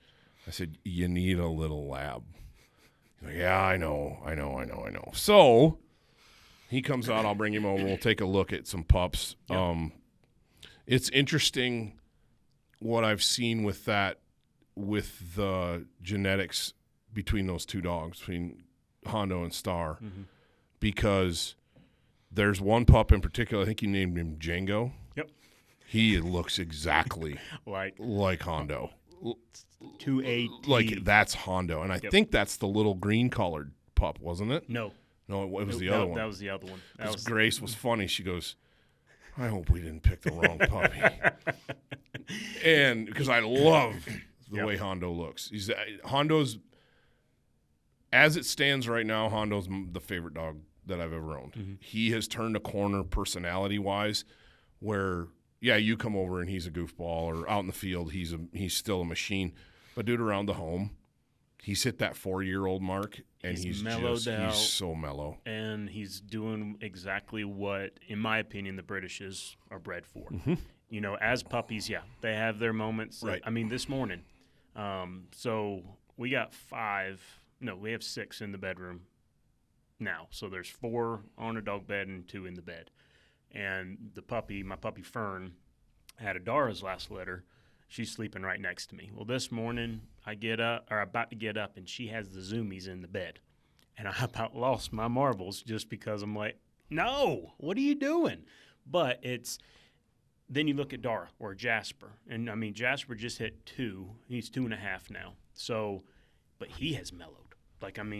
S2: I said, you need a little lab. He's like, yeah, I know. So he comes out. I'll bring him over. We'll take a look at some pups. Yep. It's interesting what I've seen with the genetics between those two dogs, between Hondo and Star, because there's one pup in particular, I think you named him Django.
S3: Yep.
S2: He looks exactly like Hondo.
S3: To a T.
S2: Like, that's Hondo. And I think that's the little green-collared pup, wasn't it?
S3: No,
S2: it was the other one.
S3: That was the other one.
S2: Grace was funny. She goes, I hope we didn't pick the wrong puppy. And because I love the way Hondo looks. Hondo's, as it stands right now, Hondo's the favorite dog that I've ever owned. He has turned a corner personality-wise where, yeah, you come over and he's a goofball, or out in the field he's still a machine. But dude, around the home, he's hit that 4-year-old mark, and he's
S3: mellowed out.
S2: He's so mellow.
S3: And he's doing exactly what, in my opinion, the Britishes are bred for. As puppies, they have their moments.
S2: Right.
S3: This morning. So we got 6 in the bedroom now. So there's 4 on a dog bed and 2 in the bed. And my puppy Fern, had Adara's last litter. She's sleeping right next to me. Well, this morning I about to get up, and she has the zoomies in the bed. And I about lost my marbles just because I'm like, no, what are you doing? But then you look at Dara or Jasper. And, Jasper just hit 2. He's 2.5 now. So, but he has mellowed.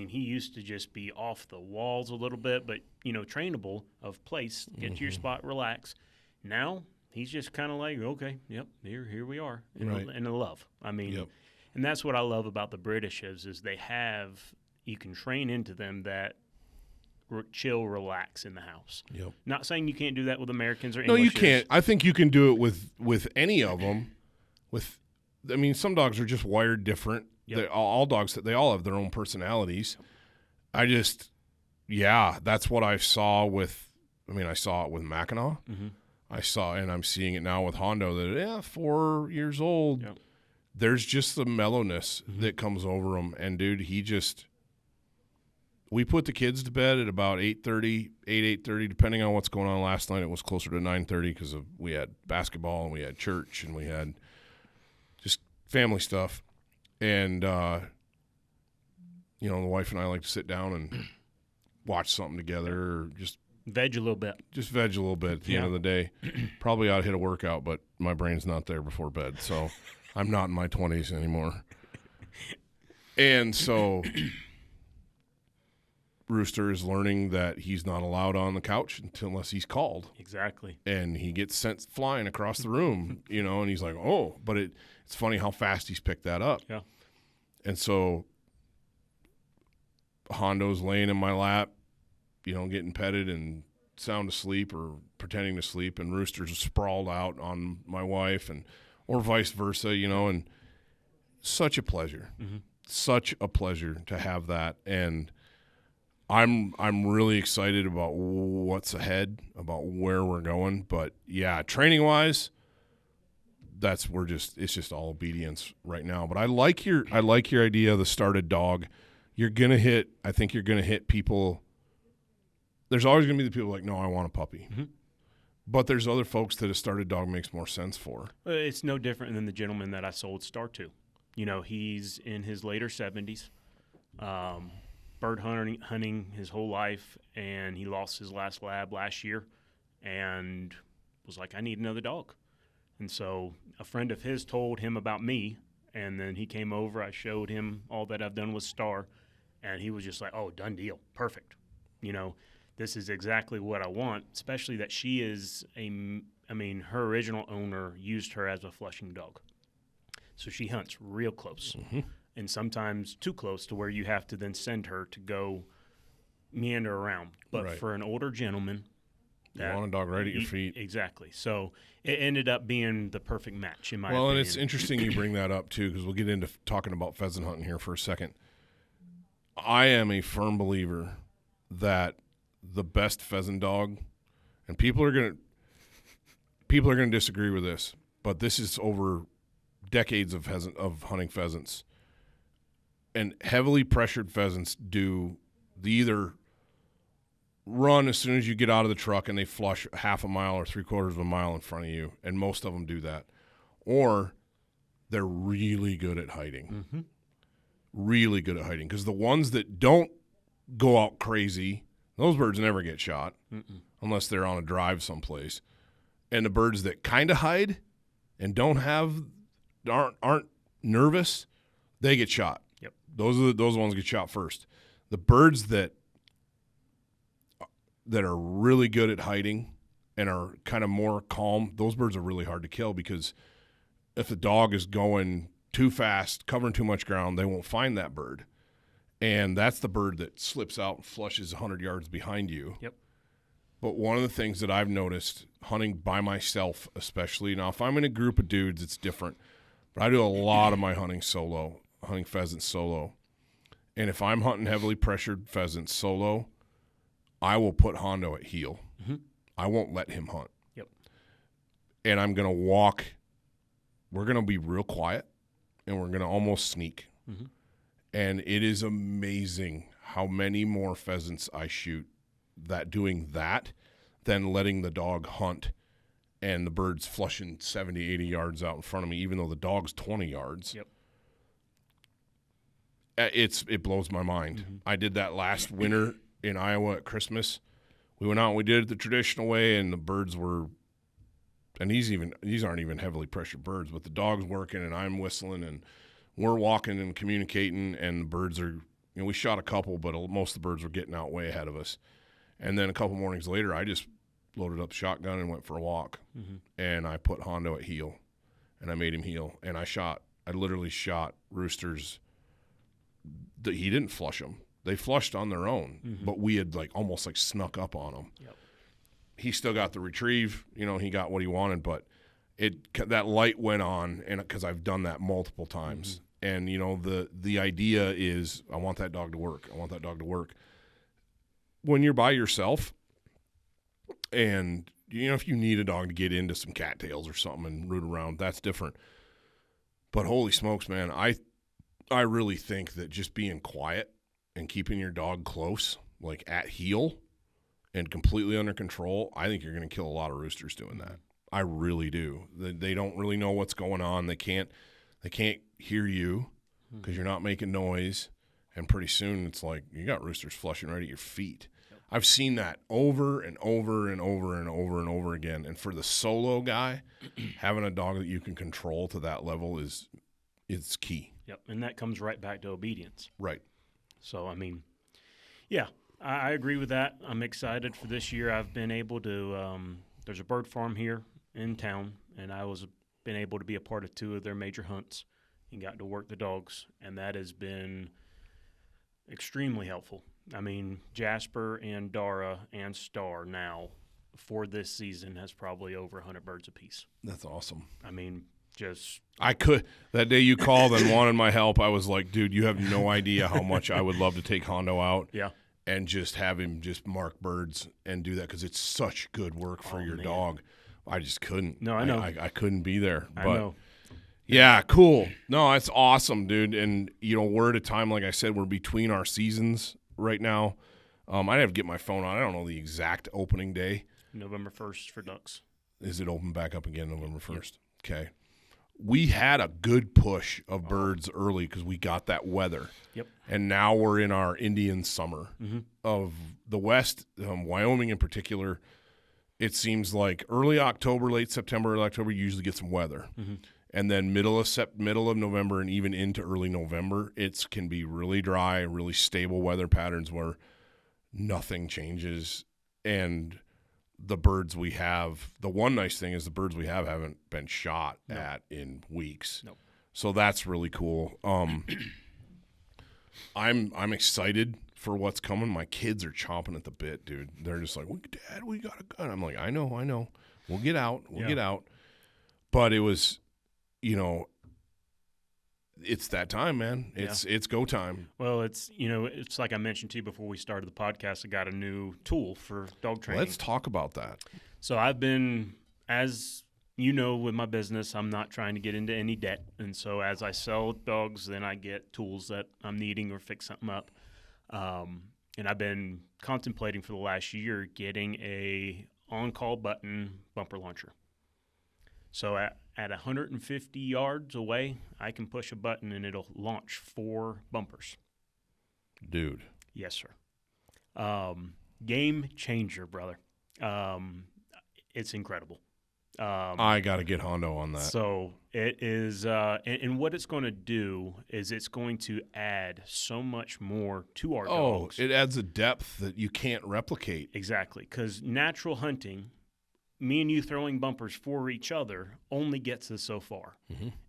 S3: He used to just be off the walls a little bit, but, trainable of place, get to your spot, relax. Now he's just kind of like, okay, yep, here we are, in the love. And that's what I love about the Britishes is you can train into them that chill, relax in the house.
S2: Yep.
S3: Not saying you can't do that with Americans or
S2: No,
S3: Englishes.
S2: you can't. I think you can do it with any of them. Some dogs are just wired different. Yep. All dogs, they all have their own personalities. That's what I saw with. I saw it with Mackinac. And I'm seeing it now with Hondo. That 4 years old. Yep. There's just the mellowness that comes over him, and dude, we put the kids to bed at about 8:30, depending on what's going on. Last night it was closer to 9:30 because we had basketball and we had church and we had just family stuff. And, the wife and I like to sit down and watch something together, or just
S3: veg a little bit.
S2: Just veg a little bit at the end of the day. Probably ought to hit a workout, but my brain's not there before bed. So I'm not in my 20s anymore. And so Rooster is learning that he's not allowed on the couch unless he's called.
S3: Exactly.
S2: And he gets sent flying across the room, and he's like, oh, but it's funny how fast he's picked that up.
S3: Yeah.
S2: And so Hondo's laying in my lap, getting petted and sound asleep or pretending to sleep, and roosters are sprawled out on my wife, or vice versa, you know, and such a pleasure.
S3: Mm-hmm.
S2: Such a pleasure to have that, and I'm really excited about what's ahead, about where we're going. But yeah, training wise, it's just all obedience right now. But I like your idea of the started dog. I think you're gonna hit people. There's always gonna be the people like, no, I want a puppy.
S3: Mm-hmm.
S2: But there's other folks that a started dog makes more sense for.
S3: It's no different than the gentleman that I sold Star to. You know, he's in his later 70s, bird hunting his whole life, and he lost his last lab last year and was like, I need another dog. And so a friend of his told him about me, and then he came over. I showed him all that I've done with Star, and he was just like, oh, done deal. Perfect. You know, this is exactly what I want, especially that she is her original owner used her as a flushing dog. So she hunts real close,
S2: mm-hmm.
S3: and sometimes too close to where you have to then send her to go meander around. But
S2: right.
S3: For an older gentleman,
S2: you want a dog right at your feet.
S3: Exactly. So it ended up being the perfect match in my
S2: opinion. And it's interesting you bring that up, too, because we'll get into talking about pheasant hunting here for a second. I am a firm believer that the best pheasant dog, and people are going to disagree with this, but this is over decades of hunting pheasants. And heavily pressured pheasants they either run as soon as you get out of the truck and they flush half a mile or 3/4 of a mile in front of you, and most of them do that. Or they're really good at hiding.
S3: Mm-hmm.
S2: Really good at hiding. Because the ones that don't go out crazy, those birds never get shot.
S3: Mm-mm.
S2: Unless they're on a drive someplace. And the birds that kind of hide and aren't nervous, they get shot.
S3: Yep.
S2: Those ones get shot first. The birds that are really good at hiding and are kind of more calm, those birds are really hard to kill, because if the dog is going too fast, covering too much ground, they won't find that bird. And that's the bird that slips out and flushes 100 yards behind you.
S3: Yep.
S2: But one of the things that I've noticed hunting by myself, especially now, if I'm in a group of dudes, it's different. But I do a lot of my hunting pheasants solo. And if I'm hunting heavily pressured pheasants solo, I will put Hondo at heel.
S3: Mm-hmm.
S2: I won't let him hunt.
S3: Yep.
S2: And I'm going to walk. We're going to be real quiet, and we're going to almost sneak.
S3: Mm-hmm.
S2: And it is amazing how many more pheasants I shoot doing that than letting the dog hunt and the bird's flushing 70, 80 yards out in front of me, even though the dog's 20 yards.
S3: Yep.
S2: It blows my mind.
S3: Mm-hmm.
S2: I did that last winter in Iowa at Christmas. We went out and we did it the traditional way, and the birds were, and these aren't even heavily pressured birds, but the dog's working and I'm whistling and we're walking and communicating, and the birds are, we shot a couple, but most of the birds were getting out way ahead of us. And then a couple mornings later, I just loaded up the shotgun and went for a walk.
S3: Mm-hmm.
S2: And I put Hondo at heel, and I made him heel. And I literally shot roosters. He didn't flush them. They flushed on their own,
S3: mm-hmm.
S2: but we had almost snuck up on them.
S3: Yep.
S2: He still got the retrieve. He got what he wanted, but that light went on, and because I've done that multiple times. Mm-hmm. And, the idea is I want that dog to work. I want that dog to work. When you're by yourself and, if you need a dog to get into some cattails or something and root around, that's different. But holy smokes, man, I really think that just being quiet and keeping your dog close, at heel and completely under control, I think you're going to kill a lot of roosters doing that. I really do. They don't really know what's going on. They can't hear you because you're not making noise. And pretty soon it's you got roosters flushing right at your feet. Yep. I've seen that over and over and over and over and over again. And for the solo guy, having a dog that you can control to that level is key.
S3: Yep, and that comes right back to obedience.
S2: Right.
S3: So, yeah, I agree with that. I'm excited for this year. I've been able to there's a bird farm here in town, and I was been able to be a part of 2 of their major hunts and got to work the dogs, and that has been extremely helpful I mean, Jasper and Dara and Star now for this season has probably over 100 birds apiece.
S2: That's awesome.
S3: I mean, just
S2: that day you called and wanted my help, I was like, dude, you have no idea how much I would love to take Hondo out.
S3: Yeah.
S2: And just have him just mark birds and do that because it's such good work for your dog. I just couldn't.
S3: No, I know.
S2: I couldn't be there.
S3: I
S2: But
S3: know.
S2: yeah, cool. No, that's awesome, dude. And, we're at a time, like I said, we're between our seasons right now. I'd have to get my phone on. I don't know the exact opening day.
S3: November 1st for ducks.
S2: Is it open back up again November 1st? Yep. Okay. We had a good push of birds early because we got that weather.
S3: Yep.
S2: And now we're in our Indian summer of the West, Wyoming in particular. It seems like early October, late September, early October, you usually get some weather. And then middle of November and even into early November, it can be really dry, really stable weather patterns where nothing changes. And the birds we have, the one nice thing is the birds we have haven't been shot at in weeks.
S3: Nope.
S2: So that's really cool. I'm excited for what's coming. My kids are chomping at the bit, dude. They're just like, Dad, we got a gun. I'm like, I know. We'll get out. Get out. But it was, it's that time, man. It's go time.
S3: Well, it's like I mentioned to you before we started the podcast, I got a new tool for dog training.
S2: Let's talk about that.
S3: So I've been, as you know, with my business, I'm not trying to get into any debt. And so as I sell dogs, then I get tools that I'm needing or fix something up. And I've been contemplating for the last year getting a on-call button bumper launcher. So at 150 yards away, I can push a button and it'll launch 4 bumpers.
S2: Dude.
S3: Yes, sir. Game changer, brother. It's incredible.
S2: I got to get Hondo on that.
S3: So it is, and what it's going to do is it's going to add so much more to our dogs.
S2: Oh, it adds a depth that you can't replicate.
S3: Exactly, because natural hunting, me and you throwing bumpers for each other only gets us so far.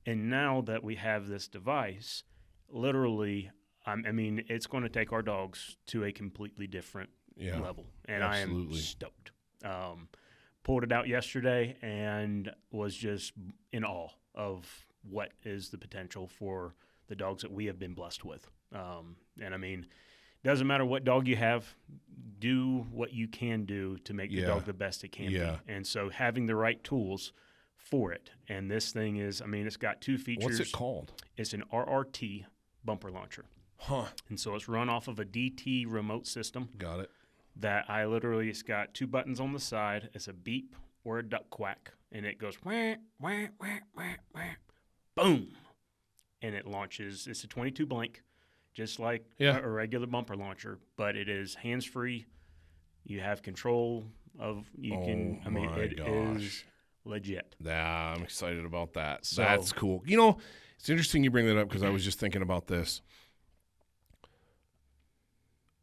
S3: And now that we have this device, literally, I mean, it's going to take our dogs to a completely different level. And absolutely. I am stoked. Pulled it out yesterday and was just in awe of what is the potential for the dogs that we have been blessed with. And I mean, doesn't matter what dog you have, do what you can do to make the dog the best it can be. And so having the right tools for it. And this thing is, I mean, it's got 2 features.
S2: What's it called?
S3: It's an RRT bumper launcher.
S2: Huh.
S3: And so it's run off of a DT remote system.
S2: Got it.
S3: That it's got 2 buttons on the side. It's a beep or a duck quack. And it goes, wah, wah, wah, wah, wah, boom. And it launches. It's a 22 blank, just like a regular bumper launcher, but it is hands-free. You have control of, it is legit.
S2: Yeah, I'm excited about that. So, that's cool. It's interesting you bring that up because I was just thinking about this.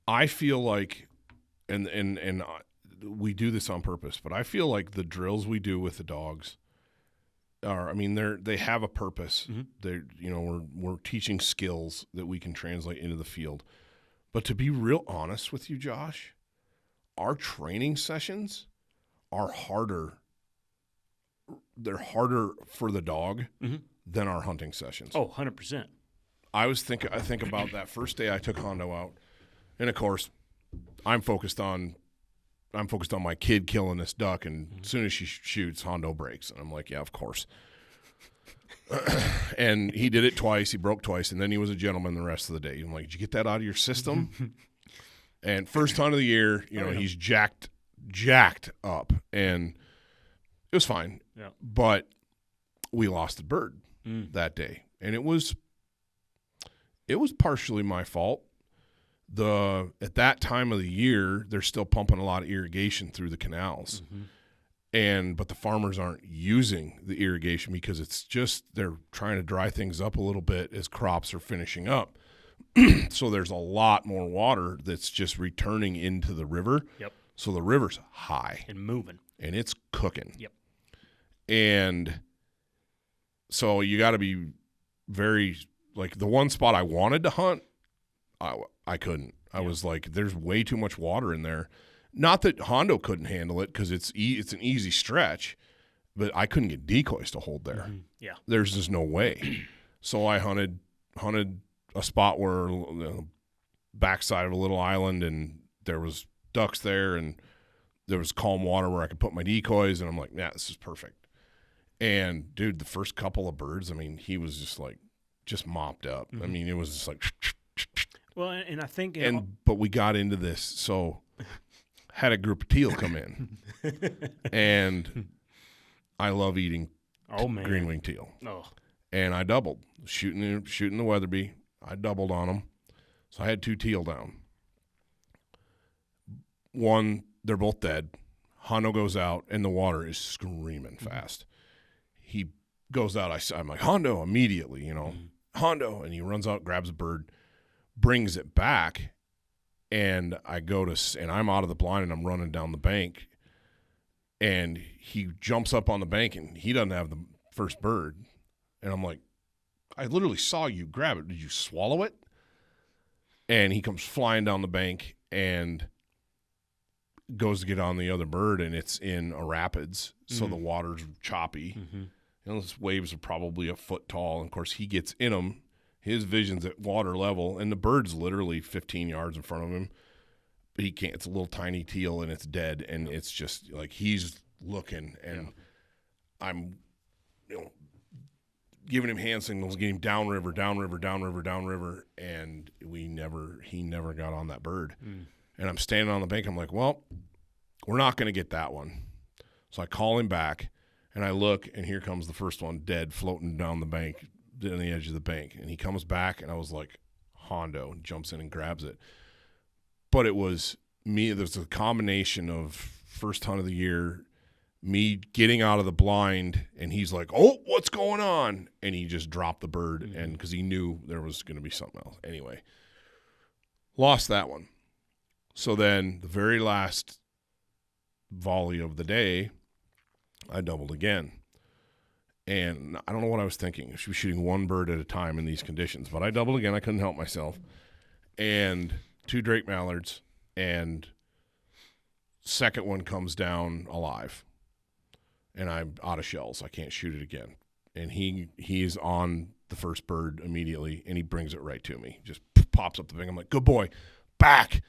S2: I feel like, and we do this on purpose, but I feel like the drills we do with the dogs are, I mean, they have a purpose. They're, we're teaching skills that we can translate into the field. But to be real honest with you, Josh, our training sessions are harder. They're harder for the dog than our hunting sessions.
S3: Oh, 100%.
S2: I think about that first day I took Hondo out. And of course, I'm focused on my kid killing this duck, and as soon as she shoots, Hondo breaks. And I'm like, yeah, of course. And he did it twice. He broke twice, and then he was a gentleman the rest of the day. I'm like, did you get that out of your system? And first hunt of the year, he's jacked up, and it was fine.
S3: Yeah.
S2: But we lost a bird that day, and it was partially my fault. At that time of the year, they're still pumping a lot of irrigation through the canals. But the farmers aren't using the irrigation because it's just they're trying to dry things up a little bit as crops are finishing up. So there's a lot more water that's just returning into the river.
S3: Yep.
S2: So the river's high.
S3: And moving.
S2: And it's cooking.
S3: Yep.
S2: And so you got to be very, like, the one spot I wanted to hunt, I couldn't. I was like, there's way too much water in there. Not that Hondo couldn't handle it because it's an easy stretch, but I couldn't get decoys to hold there.
S3: Yeah.
S2: There's just no way. So I hunted a spot where the backside of a little island, and there was ducks there, and there was calm water where I could put my decoys, and I'm like, yeah, this is perfect. And dude, the first couple of birds, I mean, he was just mopped up. I mean, it was just like.
S3: Well, and I think,
S2: but we got into this, so had a group of teal come in, and I love eating green wing teal.
S3: Oh.
S2: And I doubled shooting the Weatherby. I doubled on them, so I had 2 teal down. One, they're both dead. Hondo goes out, and the water is screaming fast. He goes out. I'm like, Hondo, immediately, Hondo, and he runs out, grabs a bird, brings it back, and and I'm out of the blind, and I'm running down the bank, and he jumps up on the bank, and he doesn't have the first bird, and I'm like, I literally saw you grab it. Did you swallow it? And he comes flying down the bank and goes to get on the other bird, and it's in a rapids, so the water's choppy. Those waves are probably a foot tall, and of course he gets in them. His vision's at water level, and the bird's literally 15 yards in front of him. But he can't. It's a little tiny teal, and it's dead, and it's just like he's looking, and I'm, giving him hand signals, getting him downriver, and he never got on that bird. And I'm standing on the bank. I'm like, well, we're not going to get that one. So I call him back, and I look, and here comes the first one, dead, floating down the bank, on the edge of the bank. And he comes back, and I was like, Hondo, and jumps in and grabs it. But it was me. There's a combination of first hunt of the year, me getting out of the blind, and he's like, oh, what's going on? And he just dropped the bird, and because he knew there was going to be something else. Anyway, lost that one. So then the very last volley of the day, I doubled again. And I don't know what I was thinking. She was shooting one bird at a time in these conditions. But I doubled again. I couldn't help myself. And 2 Drake mallards, and second one comes down alive. And I'm out of shells. I can't shoot it again. And he's on the first bird immediately, and he brings it right to me. Just pops up the bank. I'm like, good boy, back.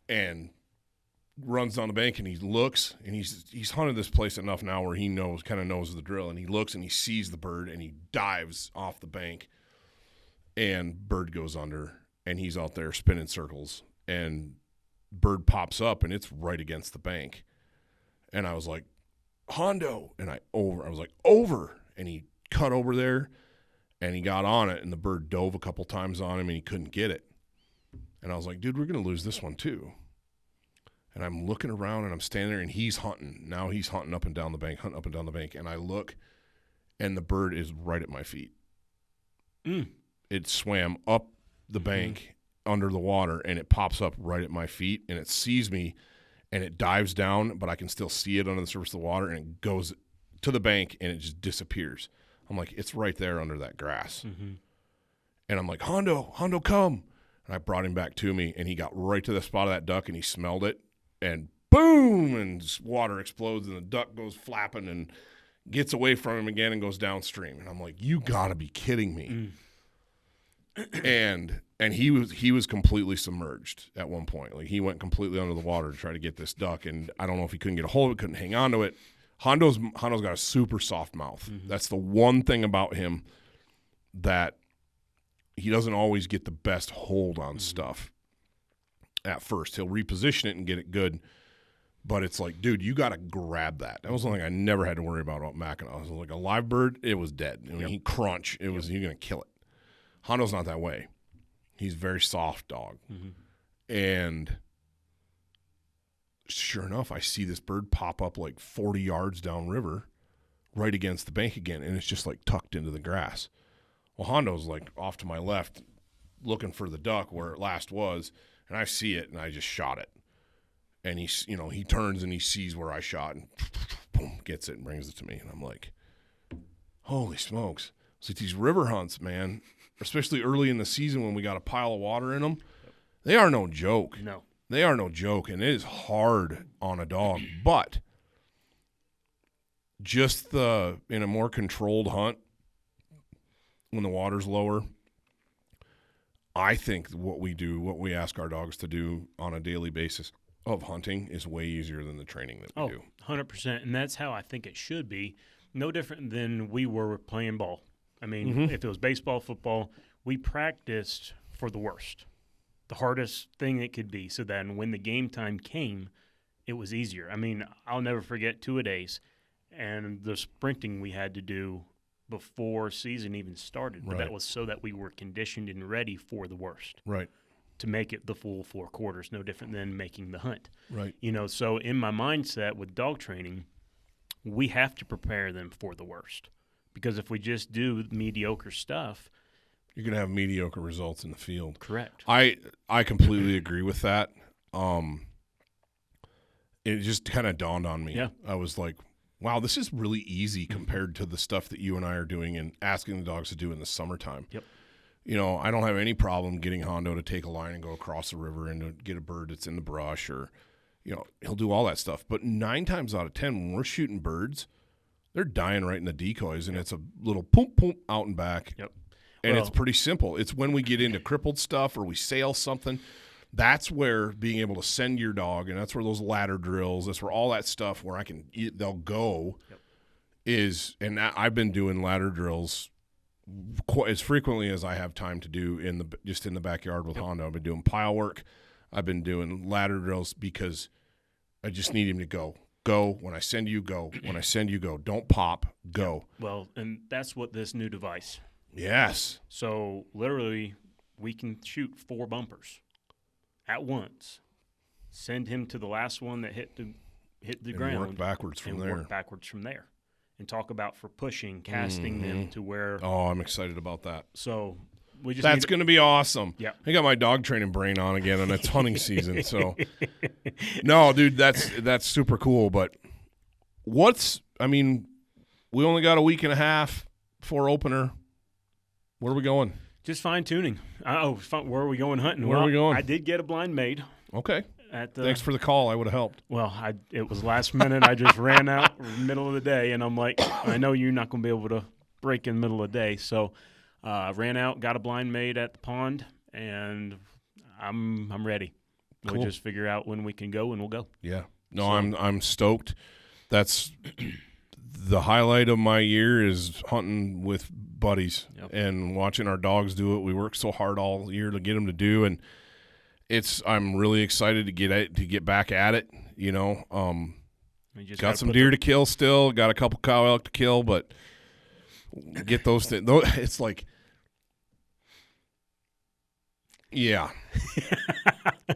S2: And runs down the bank, and he looks, and he's hunted this place enough now where he kind of knows the drill, and he looks, and he sees the bird, and he dives off the bank, and bird goes under, and he's out there spinning circles, and bird pops up, and it's right against the bank. And I was like, Hondo, and I was like, over, and he cut over there, and he got on it, and the bird dove a couple times on him, and he couldn't get it. And I was like, dude, we're going to lose this one too. And I'm looking around, and I'm standing there, and he's hunting. Now he's hunting up and down the bank. And I look, and the bird is right at my feet. It swam up the bank under the water, and it pops up right at my feet, and it sees me, and it dives down, but I can still see it under the surface of the water, and it goes to the bank, and it just disappears. I'm like, it's right there under that grass. And I'm like, Hondo, come. And I brought him back to me, and he got right to the spot of that duck, and he smelled it, and boom, and water explodes, and the duck goes flapping and gets away from him again and goes downstream. And I'm like, you got to be kidding me. And he was completely submerged at one point. Like, he went completely under the water to try to get this duck, and I don't know if he couldn't get a hold of it, couldn't hang on to it. Hondo's got a super soft mouth. That's the one thing about him that he doesn't always get the best hold on stuff at first. He'll reposition it and get it good, but it's like, dude, you got to grab that. That was something I never had to worry about Mackinac. I was like, a live bird, it was dead. I mean, he'd crunch. You're going to kill it. Hondo's not that way. He's a very soft dog. And sure enough, I see this bird pop up like 40 yards downriver right against the bank again, and it's just like tucked into the grass. Well, Hondo's like off to my left looking for the duck where it last was, and I see it, and I just shot it. And he turns and he sees where I shot, and boom, gets it and brings it to me. And I'm like, holy smokes. It's like these river hunts, man. especially early in the season when we got a pile of water in them, they are no joke.
S3: No.
S2: They are no joke, and it is hard on a dog. But just in a more controlled hunt, when the water's lower, I think what we ask our dogs to do on a daily basis of hunting is way easier than the training that we do.
S3: 100%. And that's how I think it should be. No different than we were playing ball. I mean, if it was baseball, football, we practiced for the worst, the hardest thing it could be, so that when the game time came, it was easier. I mean, I'll never forget two-a-days and the sprinting we had to do before season even started. But that was so that we were conditioned and ready for the worst.
S2: Right.
S3: To make it the full 4 quarters, no different than making the hunt.
S2: Right.
S3: So in my mindset with dog training, we have to prepare them for the worst. Because if we just do mediocre stuff,
S2: you're going to have mediocre results in the field.
S3: Correct.
S2: I completely agree with that. It just kind of dawned on me.
S3: Yeah.
S2: I was like, wow, this is really easy compared to the stuff that you and I are doing and asking the dogs to do in the summertime.
S3: Yep.
S2: I don't have any problem getting Hondo to take a line and go across the river and to get a bird that's in the brush, or, he'll do all that stuff. But 9 times out of 10, when we're shooting birds, they're dying right in the decoys, and it's a little poom, poom out and back.
S3: Yep.
S2: And it's pretty simple. It's when we get into crippled stuff or we sail something, that's where being able to send your dog, and that's where those ladder drills, that's where all that stuff where they'll go is, and I've been doing ladder drills quite as frequently as I have time to do just in the backyard with Hondo. I've been doing pile work. I've been doing ladder drills because I just need him to go. Go. When I send you, go. When I send you, go. Don't pop. Go.
S3: Well, and that's what this new device.
S2: Yes.
S3: So literally we can shoot 4 bumpers at once. Send him to the last one that hit the ground.
S2: Work backwards from there.
S3: Work backwards from there. And talk about for pushing, casting them to where.
S2: Oh, I'm excited about that.
S3: So we just.
S2: That's going to be awesome.
S3: Yeah.
S2: I got my dog training brain on again, and it's hunting season. So, no, dude, that's super cool. But we only got a week and a half before opener. Where are we going?
S3: Just fine tuning. Where are we going hunting?
S2: Where are we going?
S3: I did get a blind made.
S2: Okay. Thanks for the call. I would have helped.
S3: Well, it was last minute. I just ran out middle of the day, and I'm like, I know you're not going to be able to break in the middle of the day. So ran out, got a blind made at the pond, and I'm ready.
S2: Cool.
S3: We'll just figure out when we can go, and we'll go.
S2: Yeah. No, I'm stoked. That's the highlight of my year is hunting with buddies and watching our dogs do what we worked so hard all year to get them to do, and I'm really excited to get back at it. Got some deer to kill still. Got a couple cow elk to kill, but get those things. It's like, yeah.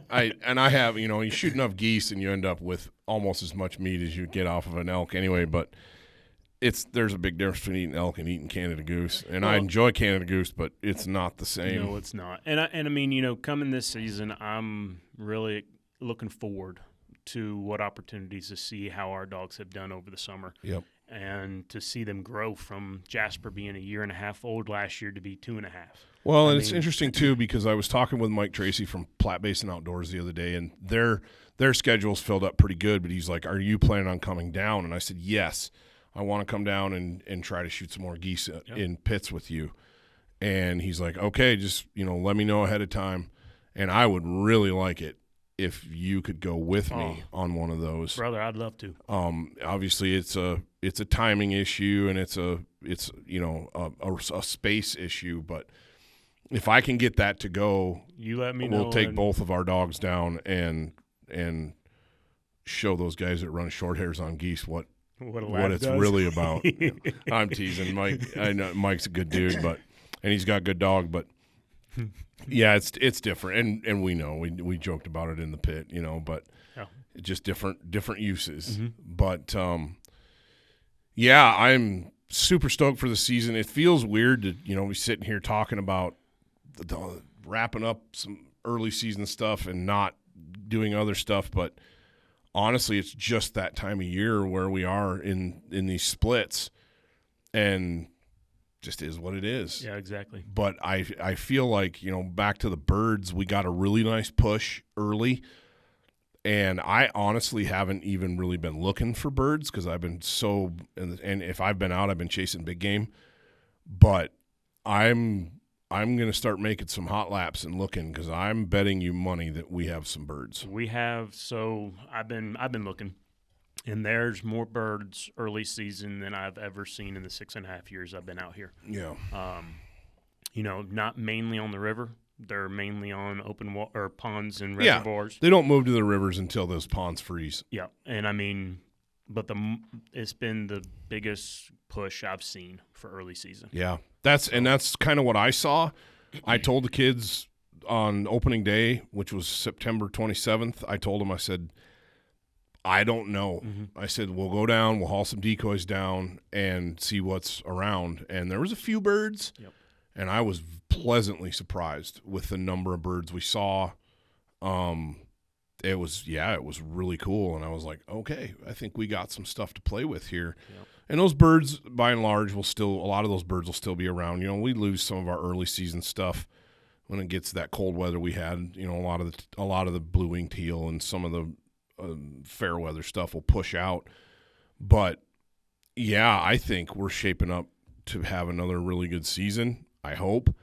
S2: I have, you shoot enough geese and you end up with almost as much meat as you get off of an elk anyway, but there's a big difference between eating elk and eating Canada goose. And I enjoy Canada goose, but it's not the same.
S3: No, it's not. And I mean, coming this season, I'm really looking forward to what opportunities to see how our dogs have done over the summer.
S2: Yep.
S3: And to see them grow from Jasper being 1.5 years old last year to be 2.5.
S2: Well, and it's interesting too because I was talking with Mike Tracy from Platte Basin Outdoors the other day, and their schedule's filled up pretty good. But he's like, "Are you planning on coming down?" And I said, "Yes, I want to come down and try to shoot some more geese in pits with you." And he's like, "Okay, just let me know ahead of time." And I would really like it if you could go with me on one of those,
S3: brother. I'd love to.
S2: Obviously, it's a timing issue and it's a space issue, but if I can get that to go,
S3: you let me know.
S2: We'll take both of our dogs down and show those guys that run short hairs on geese what it's really about. I'm teasing Mike. I know Mike's a good dude, and he's got a good dog, but yeah, it's different, and we know we joked about it in the pit, but just different uses.
S3: Mm-hmm.
S2: But yeah, I'm super stoked for the season. It feels weird to be sitting here talking about wrapping up some early season stuff and not doing other stuff, but honestly, it's just that time of year where we are in these splits, and just is what it is.
S3: Yeah, exactly.
S2: But I feel like, back to the birds, we got a really nice push early. And I honestly haven't even really been looking for birds because I've been and if I've been out, I've been chasing big game. But I'm going to start making some hot laps and looking because I'm betting you money that we have some birds.
S3: We have. So I've been looking, and there's more birds early season than I've ever seen in the 6.5 years I've been out here.
S2: Yeah.
S3: Not mainly on the river. They're mainly on open or ponds and reservoirs.
S2: They don't move to the rivers until those ponds freeze.
S3: Yeah, and but it's been the biggest push I've seen for early season.
S2: Yeah, that's kind of what I saw. I told the kids on opening day, which was September 27th. I told them, I said, I don't know. Mm-hmm. I said, we'll go down, we'll haul some decoys down and see what's around. And there was a few birds. Yep. And I was pleasantly surprised with the number of birds we saw. It was really cool. And I was like, okay, I think we got some stuff to play with here. Yep. And those birds, by and large, a lot of those birds will still be around. We lose some of our early season stuff when it gets that cold weather we had. A lot of the blue-winged teal and some of the fair weather stuff will push out. But yeah, I think we're shaping up to have another really good season. I hope.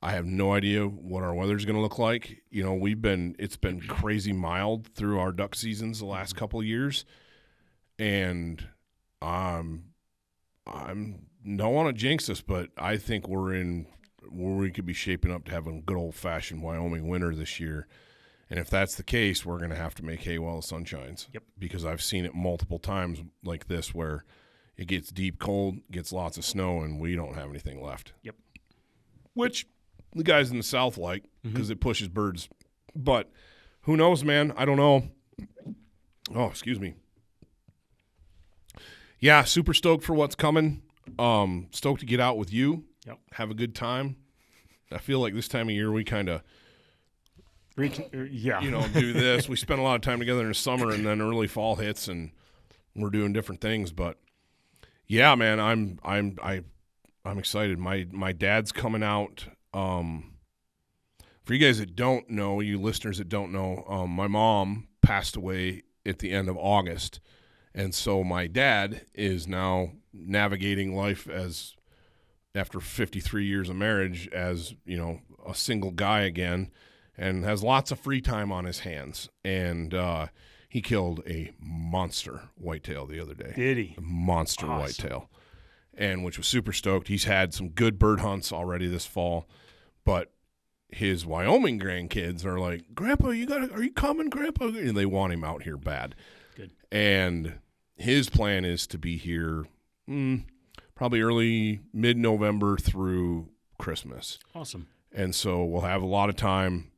S2: I have no idea what our weather's going to look like. It's been crazy mild through our duck seasons the last couple of years, and don't want to jinx us, but I think we're in where we could be shaping up to have a good old-fashioned Wyoming winter this year. And if that's the case, we're going to have to make hay while the sun shines. Yep. Because I've seen it multiple times like this where it gets deep cold, gets lots of snow, and we don't have anything left.
S3: Yep.
S2: Which the guys in the South like because it pushes birds. But who knows, man? I don't know. Oh, excuse me. Yeah, super stoked for what's coming. Stoked to get out with you. Yep. Have a good time. I feel like this time of year we kind of do this. We spend a lot of time together in the summer, and then early fall hits, and we're doing different things. But yeah, man, I'm excited. My dad's coming out. For you guys that don't know, you listeners that don't know, my mom passed away at the end of August, and so my dad is now navigating life as after 53 years of marriage as a single guy again, and has lots of free time on his hands. And he killed a monster whitetail the other day.
S3: Did he?
S2: A monster whitetail. And which was super stoked. He's had some good bird hunts already this fall, but his Wyoming grandkids are like, Grandpa, are you coming, Grandpa? And they want him out here bad.
S3: Good.
S2: And his plan is to be here probably early mid-November through Christmas.
S3: Awesome.
S2: And so we'll have a lot of time.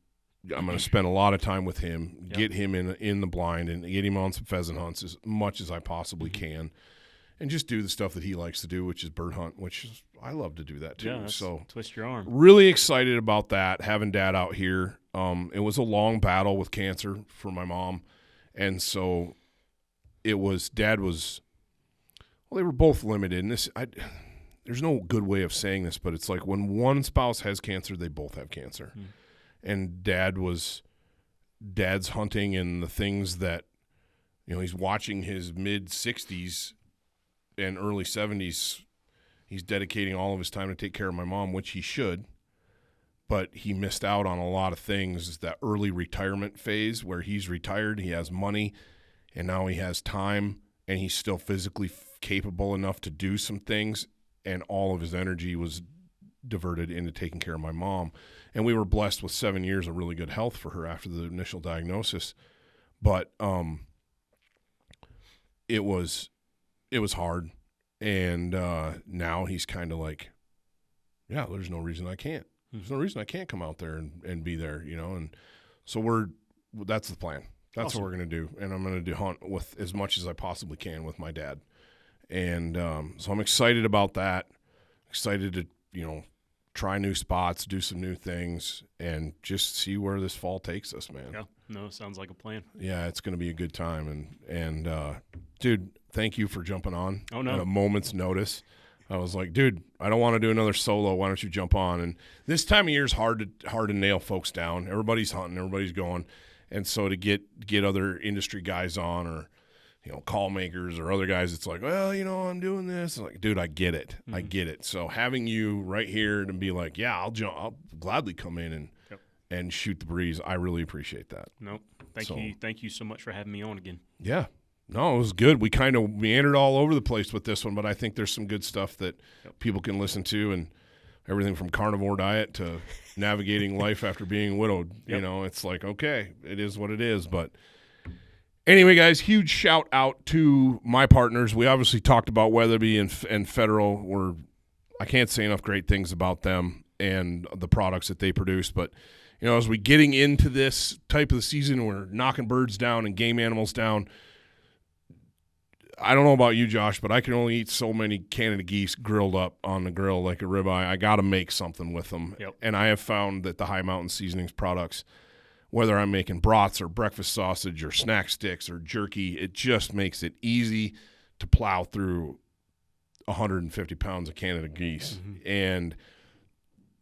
S2: I'm going to spend a lot of time with him, get him in the blind, and get him on some pheasant hunts as much as I possibly can. And just do the stuff that he likes to do, which is bird hunt, I love to do that too.
S3: Yeah,
S2: so
S3: twist your arm.
S2: Really excited about that, having Dad out here. It was a long battle with cancer for my mom. And so they were both limited. And there's no good way of saying this, but it's like when one spouse has cancer, they both have cancer. And Dad's hunting and the things that, he's watching his mid-60s and early 70s, he's dedicating all of his time to take care of my mom, which he should, but he missed out on a lot of things. That early retirement phase where he's retired, he has money, and now he has time, and he's still physically capable enough to do some things, and all of his energy was diverted into taking care of my mom. And we were blessed with 7 years of really good health for her after the initial diagnosis. But it was hard. And now he's kind of like, yeah, there's no reason I can't. There's no reason I can't come out there and be there, And so that's the plan. That's awesome. What we're going to do. And I'm going to hunt with as much as I possibly can with my dad. And so I'm excited about that. Excited to, try new spots, do some new things, and just see where this fall takes us, man.
S3: Yeah, no, sounds like a plan.
S2: Yeah, it's going to be a good time. And dude, thank you for jumping on
S3: at
S2: a moment's notice. I was like, dude, I don't want to do another solo. Why don't you jump on? And this time of year is hard to nail folks down. Everybody's hunting, everybody's going, and so to get other industry guys on, or call makers or other guys, it's like, well, I'm doing this. I'm like, dude, I get it. I get it. So having you right here to be like, yeah, I'll gladly come in and shoot the breeze. I really appreciate that.
S3: Nope. Thank you so much for having me on again.
S2: Yeah. No, it was good. We kind of meandered all over the place with this one, but I think there's some good stuff that people can listen to, and everything from Carnivore Diet to navigating life after being widowed. It's like, okay, it is what it is. But anyway, guys, huge shout out to my partners. We obviously talked about Weatherby and Federal. I can't say enough great things about them and the products that they produce. But, as we getting into this type of the season, we're knocking birds down and game animals down. I don't know about you, Josh, but I can only eat so many Canada geese grilled up on the grill like a ribeye. I got to make something with them.
S3: Yep.
S2: And I have found that the High Mountain Seasonings products, whether I'm making brats or breakfast sausage or snack sticks or jerky, it just makes it easy to plow through 150 pounds of Canada geese. Mm-hmm. And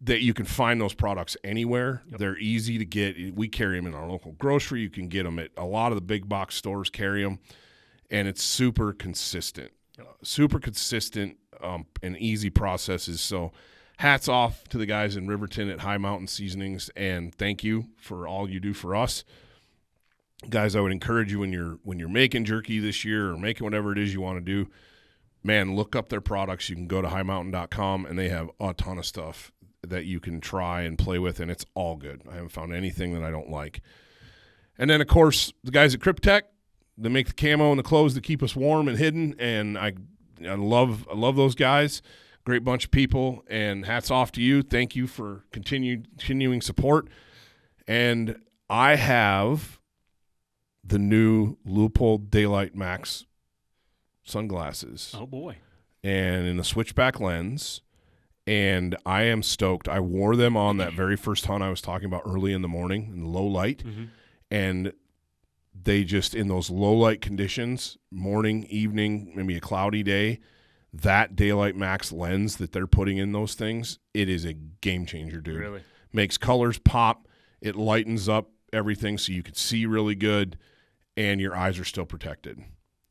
S2: that you can find those products anywhere. Yep. They're easy to get. We carry them in our local grocery. You can get them at a lot of the big box stores carry them. And it's super consistent, and easy processes. So hats off to the guys in Riverton at High Mountain Seasonings, and thank you for all you do for us. Guys, I would encourage you when you're making jerky this year or making whatever it is you want to do, man, look up their products. You can go to highmountain.com, and they have a ton of stuff that you can try and play with, and it's all good. I haven't found anything that I don't like. And then, of course, the guys at Kryptek, they make the camo and the clothes that keep us warm and hidden, and I love those guys. Great bunch of people, and hats off to you. Thank you for continuing support. And I have the new Leupold Daylight Max sunglasses.
S3: Oh, boy.
S2: And in a switchback lens, and I am stoked. I wore them on that very first hunt I was talking about early in the morning in low light, and they just, in those low light conditions, morning, evening, maybe a cloudy day, that Daylight Max lens that they're putting in those things, it is a game changer, dude.
S3: Really?
S2: Makes colors pop. It lightens up everything so you can see really good, and your eyes are still protected.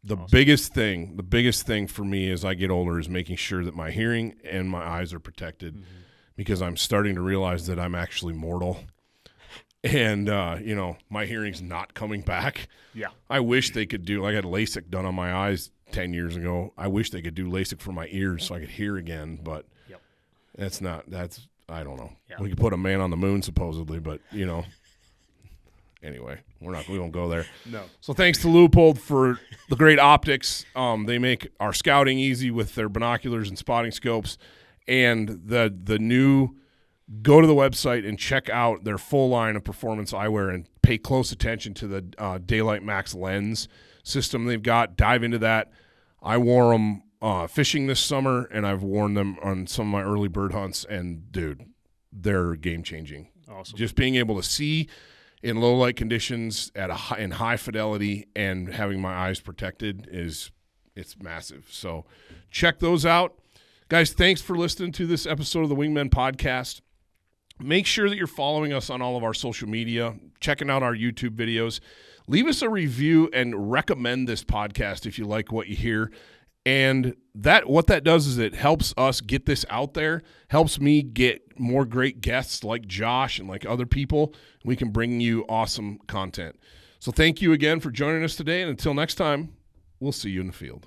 S2: The awesome. biggest thing for me as I get older is making sure that my hearing and my eyes are protected, because I'm starting to realize that I'm actually mortal. And, my hearing's not coming back.
S3: Yeah.
S2: I wish they could do, I had LASIK done on my eyes 10 years ago. I wish they could do LASIK for my ears so I could hear again, but I don't know. Yeah. We could put a man on the moon supposedly, but, anyway, we won't go there.
S3: No.
S2: So thanks to Leupold for the great optics. They make our scouting easy with their binoculars and spotting scopes, and the new. Go to the website and check out their full line of performance eyewear and pay close attention to the Daylight Max lens system they've got. Dive into that. I wore them fishing this summer, and I've worn them on some of my early bird hunts, and, dude, they're game-changing.
S3: Awesome.
S2: Just being able to see in low-light conditions in high fidelity and having my eyes protected it's massive. So check those out. Guys, thanks for listening to this episode of the Wingmen Podcast. Make sure that you're following us on all of our social media, checking out our YouTube videos. Leave us a review and recommend this podcast if you like what you hear. And what that does is it helps us get this out there, helps me get more great guests like Josh and like other people. We can bring you awesome content. So thank you again for joining us today. And until next time, we'll see you in the field.